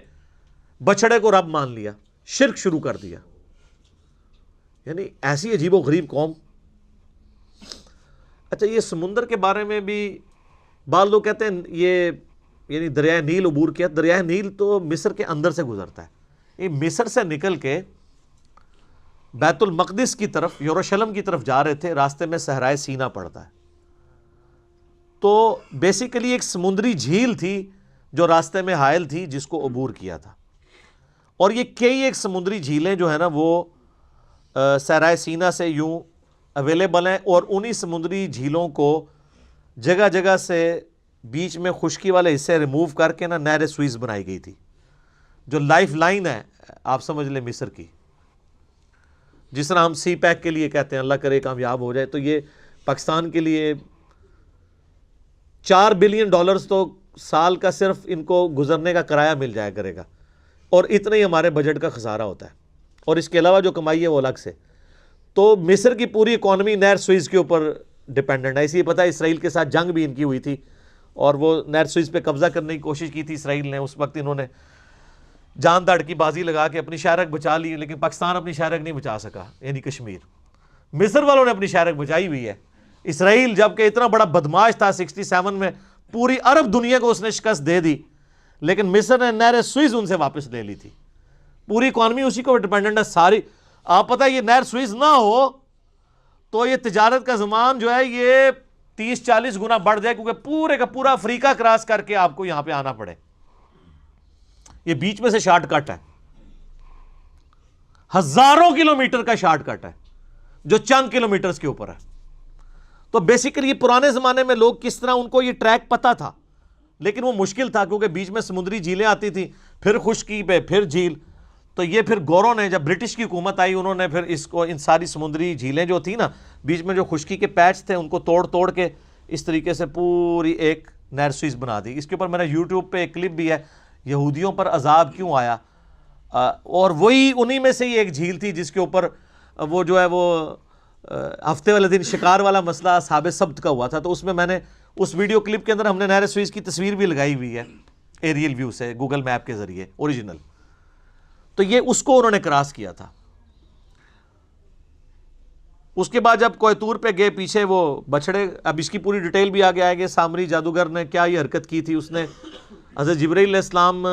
بچھڑے کو رب مان لیا، شرک شروع کر دیا۔ یعنی ایسی عجیب و غریب قوم۔ اچھا، یہ سمندر کے بارے میں بھی بعض لوگ کہتے ہیں یہ یعنی دریائے نیل عبور کیا۔ دریائے نیل تو مصر کے اندر سے گزرتا ہے، یہ مصر سے نکل کے بیت المقدس کی طرف، یروشلم کی طرف جا رہے تھے، راستے میں صحرائے سینا پڑتا ہے، تو بیسیکلی ایک سمندری جھیل تھی جو راستے میں حائل تھی جس کو عبور کیا تھا۔ اور یہ کئی ایک سمندری جھیلیں جو ہے نا وہ صحرائے سینا سے یوں اویلیبل ہیں، اور انہی سمندری جھیلوں کو جگہ جگہ سے بیچ میں خشکی والے حصے ریموو کر کے نا نہر سوئز بنائی گئی تھی، جو لائف لائن ہے آپ سمجھ لیں مصر کی، جس طرح ہم سی پیک کے لیے کہتے ہیں اللہ کرے کامیاب ہو جائے، تو یہ پاکستان کے لیے $4 بلین تو سال کا صرف ان کو گزرنے کا کرایہ مل جایا کرے گا، اور اتنا ہی ہمارے بجٹ کا خسارہ ہوتا ہے، اور اس کے علاوہ جو کمائی ہے وہ الگ سے۔ تو مصر کی پوری اکانومی نہر سوئز کے اوپر ڈیپینڈنٹ ہے، اسی لیے پتہ ہے اسرائیل کے ساتھ جنگ بھی ان کی ہوئی تھی، اور وہ نہر سوئز پہ قبضہ کرنے کی کوشش کی تھی اسرائیل نے۔ اس وقت انہوں نے جان داڑھ کی بازی لگا کے اپنی شہرک بچا لی، لیکن پاکستان اپنی شہرک نہیں بچا سکا، یعنی کشمیر۔ مصر والوں نے اپنی شہرک بچائی ہوئی ہے، اسرائیل جبکہ اتنا بڑا بدماش تھا 67 میں پوری عرب دنیا کو اس نے شکست دے دی، لیکن مصر نے نہر سوئز ان سے واپس لے لی تھی۔ پوری اکانومی اسی کو ڈیپینڈنٹ ہے ساری۔ آپ پتہ یہ نہر سوئز نہ ہو تو یہ تجارت کا زمان جو ہے یہ 30-40 گنا بڑھ جائے، کیونکہ پورے کا پورا افریقہ کراس کر کے آپ کو یہاں پہ آنا پڑے۔ یہ بیچ میں سے شارٹ کٹ ہے، ہزاروں کلومیٹر کا شارٹ کٹ ہے جو چند کلومیٹرز کے اوپر ہے۔ تو بیسیکلی پرانے زمانے میں لوگ کس طرح ان کو یہ ٹریک پتا تھا، لیکن وہ مشکل تھا کیونکہ بیچ میں سمندری جھیلیں آتی تھیں، پھر خشکی پہ پھر جھیل۔ تو یہ پھر گوروں نے، جب برٹش کی حکومت آئی، انہوں نے پھر اس کو ان ساری سمندری جھیلیں جو تھیں نا بیچ میں جو خشکی کے پیچ تھے ان کو توڑ توڑ کے اس طریقے سے پوری ایک نہر سوئز بنا دی۔ اس کے اوپر میرا یوٹیوب پہ ایک کلپ بھی ہے، یہودیوں پر عذاب کیوں آیا، اور وہی انہی میں سے ہی ایک جھیل تھی جس کے اوپر وہ جو ہے وہ ہفتے والے دن شکار والا مسئلہ اصحاب سبت کا ہوا تھا۔ تو اس میں نے اس ویڈیو کلپ کے اندر ہم نے نہر سوئز کی تصویر بھی لگائی ہوئی ہے ایریل ویو سے، گوگل میپ کے ذریعے اوریجنل۔ تو یہ اس کو انہوں نے کراس کیا تھا۔ اس کے بعد جب کوہ طور پہ گئے، پیچھے وہ بچھڑے، اب اس کی پوری ڈیٹیل بھی آگے آئے گی، سامری جادوگر نے کیا یہ حرکت کی تھی۔ اس نے حضرت جبرائیل علیہ السلام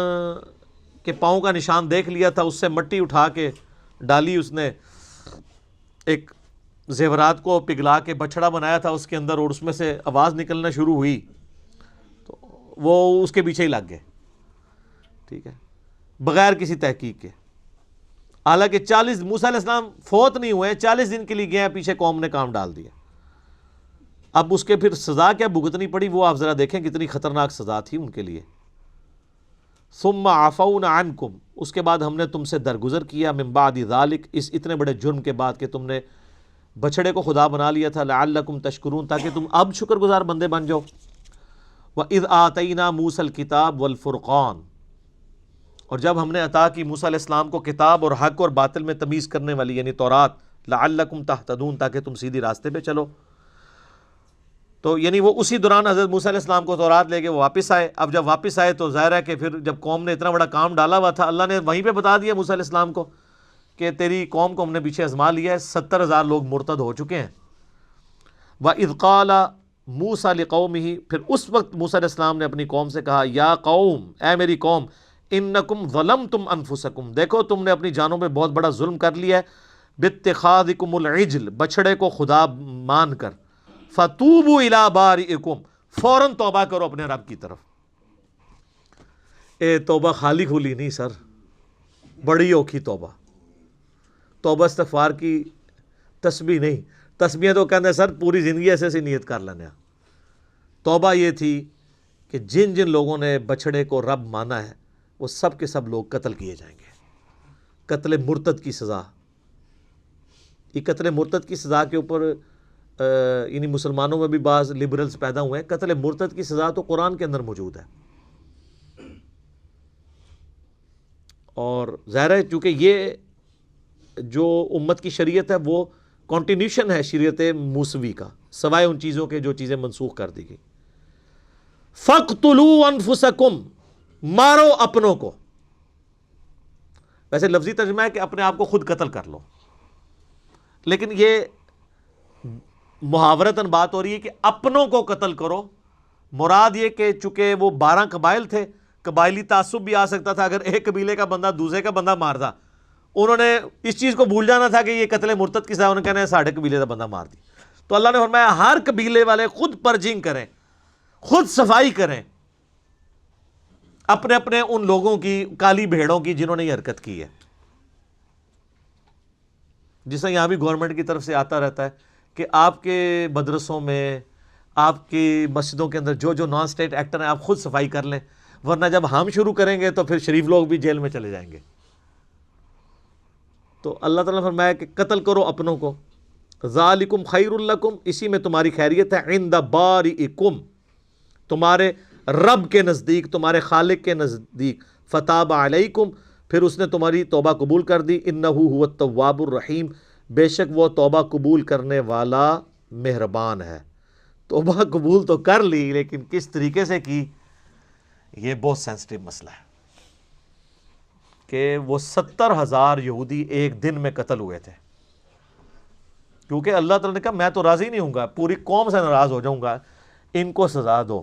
کے پاؤں کا نشان دیکھ لیا تھا، اس سے مٹی اٹھا کے ڈالی، اس نے ایک زیورات کو پگھلا کے بچڑا بنایا تھا اس کے اندر، اور اس میں سے آواز نکلنا شروع ہوئی تو وہ اس کے پیچھے ہی لگ گئے، ٹھیک ہے، بغیر کسی تحقیق کے. حالانکہ 40 موسیٰ علیہ السلام فوت نہیں ہوئے، 40 دن کے لیے گئے، پیچھے قوم نے کام ڈال دیا. اب اس کے پھر سزا کیا بھگتنی پڑی وہ آپ ذرا دیکھیں کتنی خطرناک سزا تھی ان کے لیے. ثم عفونا عنکم، اس کے بعد ہم نے تم سے درگزر کیا، من بعد ذالک، اس اتنے بڑے جرم کے بعد کہ تم نے بچڑے کو خدا بنا لیا تھا، لعلکم تشکرون، تاکہ تم اب شکر گزار بندے بن جاؤ. وَإِذْ آتَيْنَا مُوسَى الْكِتَابَ وَالْفُرْقَانَ، اور جب ہم نے عطا کی موسیٰ علیہ السلام کو کتاب اور حق اور باطل میں تمیز کرنے والی یعنی تورات، لعلکم تہتدون، تاکہ تم سیدھی راستے پہ چلو. تو یعنی وہ اسی دوران حضرت موسیٰ علیہ السلام کو تورات لے کے وہ واپس آئے. اب جب واپس آئے تو ظاہر ہے کہ پھر جب قوم نے اتنا بڑا کام ڈالا ہوا تھا، اللہ نے وہیں پہ بتا دیا موسیٰ علیہ السلام کو کہ تیری قوم کو ہم نے پیچھے آزما لیا ہے، 70,000 لوگ مرتد ہو چکے ہیں. وَإِذْ قَالَ مُوسَىٰ لِقَوْمِهِ، پھر اس وقت موسیٰ علیہ السلام نے اپنی قوم سے کہا، یا قوم، اے میری قوم، انکم ظلمتم انفسکم، دیکھو تم نے اپنی جانوں پہ بہت بڑا ظلم کر لیا ہے، باتخاذکم العجل، بچڑے کو خدا مان کر، فتوبوا الی بارئکم، فوراً توبہ کرو اپنے رب کی طرف. اے توبہ خالی کھلی نہیں سر، بڑی اوکھی توبہ. توبہ استغفار کی تسبیح نہیں، تسبیح تو کہتے ہیں سر پوری زندگی ایسے ایسی نیت کر لینا. توبہ یہ تھی کہ جن جن لوگوں نے بچڑے کو رب مانا ہے وہ سب کے سب لوگ قتل کیے جائیں گے. قتل مرتد کی سزا، یہ قتل مرتد کی سزا کے اوپر یعنی مسلمانوں میں بھی بعض لبرلز پیدا ہوئے ہیں. قتل مرتد کی سزا تو قرآن کے اندر موجود ہے، اور ظاہر ہے چونکہ یہ جو امت کی شریعت ہے وہ کنٹینیوشن ہے شریعت موسوی کا، سوائے ان چیزوں کے جو چیزیں منسوخ کر دی گئی. فَاقْتُلُوا أَنفُسَكُمْ، مارو اپنوں کو. ویسے لفظی ترجمہ ہے کہ اپنے آپ کو خود قتل کر لو، لیکن یہ محاورتاً بات ہو رہی ہے کہ اپنوں کو قتل کرو. مراد یہ کہ چونکہ وہ 12 قبائل تھے، قبائلی تعصب بھی آ سکتا تھا، اگر ایک قبیلے کا بندہ دوسرے کا بندہ مارتا، انہوں نے اس چیز کو بھول جانا تھا کہ یہ قتل مرتد کی سزا، انہوں نے کہنا ہے ساڑھے قبیلے کا بندہ مار دی. تو اللہ نے فرمایا ہر قبیلے والے خود پرجنگ کریں، خود صفائی کریں اپنے اپنے ان لوگوں کی، کالی بھیڑوں کی جنہوں نے یہ حرکت کی ہے. جسے یہاں بھی گورنمنٹ کی طرف سے آتا رہتا ہے کہ آپ کے مدرسوں میں، آپ کی مسجدوں کے اندر جو جو نان اسٹیٹ ایکٹر ہیں آپ خود صفائی کر لیں، ورنہ جب ہم شروع کریں گے تو پھر شریف لوگ بھی جیل میں چلے جائیں گے. تو اللہ تعالیٰ نے فرمایا کہ قتل کرو اپنوں کو، ذالکم خیر لکم، اسی میں تمہاری خیریت ہے، عند بارئکم، تمہارے رب کے نزدیک، تمہارے خالق کے نزدیک. فتاب علیکم، پھر اس نے تمہاری توبہ قبول کر دی. انہ هو التواب الرحیم، بے شک وہ توبہ قبول کرنے والا مہربان ہے. توبہ قبول تو کر لی، لیکن کس طریقے سے کی، یہ بہت سینسٹیو مسئلہ ہے کہ وہ 70,000 یہودی ایک دن میں قتل ہوئے تھے، کیونکہ اللہ تعالیٰ نے کہا میں تو راضی نہیں ہوں گا، پوری قوم سے ناراض ہو جاؤں گا، ان کو سزا دو.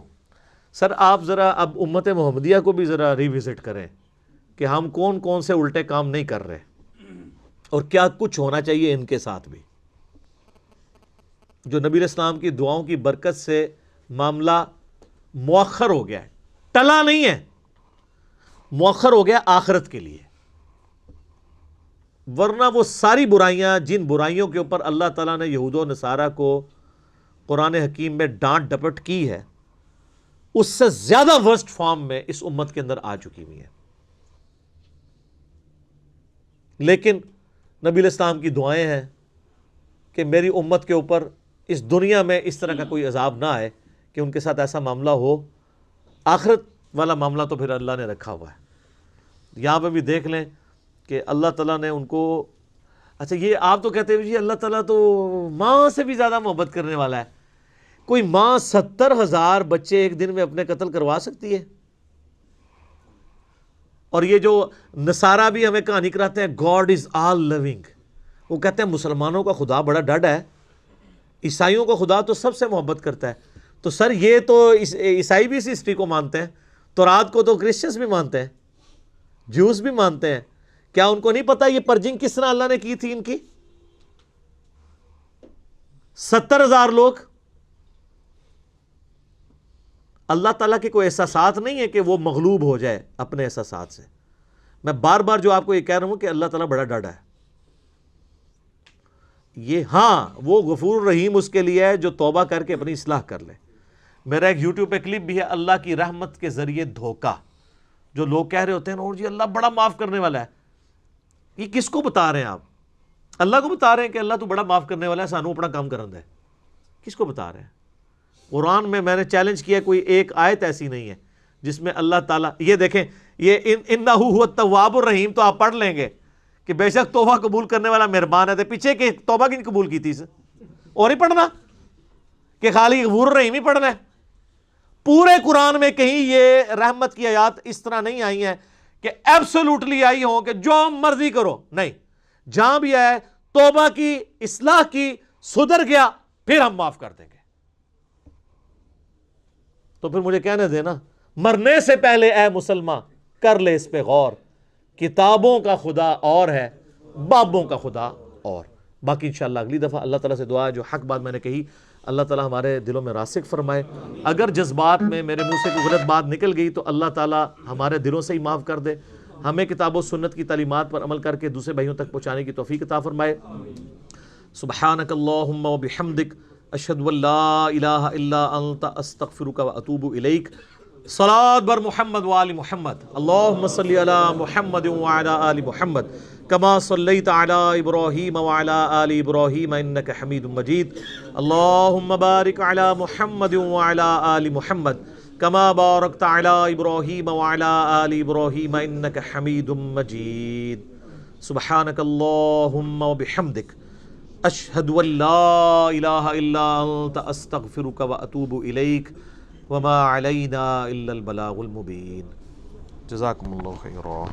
سر آپ ذرا اب امت محمدیہ کو بھی ذرا ریوزٹ کریں کہ ہم کون کون سے الٹے کام نہیں کر رہے، اور کیا کچھ ہونا چاہیے ان کے ساتھ بھی. جو نبی علیہ السلام کی دعاؤں کی برکت سے معاملہ مؤخر ہو گیا ہے، ٹلا نہیں ہے، مؤخر ہو گیا آخرت کے لیے. ورنہ وہ ساری برائیاں، جن برائیوں کے اوپر اللہ تعالیٰ نے یہود و نصارہ کو قرآن حکیم میں ڈانٹ ڈپٹ کی ہے، اس سے زیادہ ورسٹ فارم میں اس امت کے اندر آ چکی ہوئی ہے. لیکن نبی علیہ السلام کی دعائیں ہیں کہ میری امت کے اوپر اس دنیا میں اس طرح کا کوئی عذاب نہ آئے کہ ان کے ساتھ ایسا معاملہ ہو. آخرت والا معاملہ تو پھر اللہ نے رکھا ہوا ہے. یہاں پہ بھی دیکھ لیں کہ اللہ تعالیٰ نے ان کو، اچھا یہ آپ تو کہتے ہیں جی اللہ تعالیٰ تو ماں سے بھی زیادہ محبت کرنے والا ہے. کوئی ماں 70,000 بچے ایک دن میں اپنے قتل کروا سکتی ہے؟ اور یہ جو نصارہ بھی ہمیں کہانی کراتے ہیں گاڈ از آل لونگ، وہ کہتے ہیں مسلمانوں کا خدا بڑا ڈڈ ہے، عیسائیوں کا خدا تو سب سے محبت کرتا ہے. تو سر یہ تو عیسائی بھی اس ہسٹری کو مانتے ہیں، تورات کو تو کرسچنس بھی مانتے ہیں، جوز بھی مانتے ہیں. کیا ان کو نہیں پتا یہ پرجنگ کس طرح اللہ نے کی تھی ان کی؟ 70,000 لوگ. اللہ تعالیٰ کے کوئی احساسات نہیں ہے کہ وہ مغلوب ہو جائے اپنے احساسات سے. میں بار بار جو آپ کو یہ کہہ رہا ہوں کہ اللہ تعالیٰ بڑا ڈاڈا ہے. یہ ہاں وہ غفور رحیم اس کے لیے ہے جو توبہ کر کے اپنی اصلاح کر لے. میرا ایک یوٹیوب پہ کلپ بھی ہے اللہ کی رحمت کے ذریعے دھوکہ. جو لوگ کہہ رہے ہوتے ہیں نور جی اللہ بڑا معاف کرنے والا ہے, یہ کس کو بتا رہے ہیں آپ؟ اللہ کو بتا رہے ہیں کہ اللہ تو بڑا معاف کرنے والا ہے, سانو اپنا کام کرن دے. کس کو بتا رہے ہیں؟ قرآن میں نے چیلنج کیا کوئی ایک آیت ایسی نہیں ہے جس میں اللہ تعالیٰ, یہ دیکھیں یہ انہ هو التواب الرحیم تو آپ پڑھ لیں گے کہ بے شک توبہ قبول کرنے والا مہربان ہے. تو پیچھے کہ توبہ کی قبول کی تھی اسے اور نہیں پڑھنا کہ خالی غفور الرحیم ہی پڑھنا ہے. پورے قرآن میں کہیں یہ رحمت کی آیات اس طرح نہیں آئی ہیں کہ ایبسولوٹلی آئی ہوں کہ جو مرضی کرو, نہیں. جہاں بھی آئے توبہ کی, اصلاح کی, سدھر گیا پھر ہم معاف کر دیں گے. تو پھر مجھے کہنے دینا مرنے سے پہلے اے مسلمان کر لے اس پہ غور, کتابوں کا خدا اور ہے بابوں کا خدا اور. باقی انشاءاللہ اگلی دفعہ اللہ تعالیٰ سے دعا ہے جو حق بات میں نے کہی اللہ تعالیٰ ہمارے دلوں میں راسخ فرمائے. اگر جذبات میں میرے منہ سے کوئی غلط بات نکل گئی تو اللہ تعالیٰ ہمارے دلوں سے ہی معاف کر دے. ہمیں کتاب و سنت کی تعلیمات پر عمل کر کے دوسرے بھائیوں تک پہنچانے کی توفیق عطا فرمائے. سبحانک اللہم و بحمدک اشہد ان لا الہ الا انت استغفرک و اتوب الیک. صلاۃ بر محمد و آل محمد. اللہم صلی علی محمد و علی آل محمد کما صلیت علی ابراہیم و علی آل ابراہیم انک حمید مجید. اللہم بارک علی محمد و علی آل محمد کما بارکت علی ابراہیم و علی آل ابراہیم انک حمید مجید. سبحانک اللہم و بحمدک اشہد ان لا الہ الا انت استغفرک و اتوب الیک وما علینا الا البلاغ المبین. جزاکم اللہ خیرا.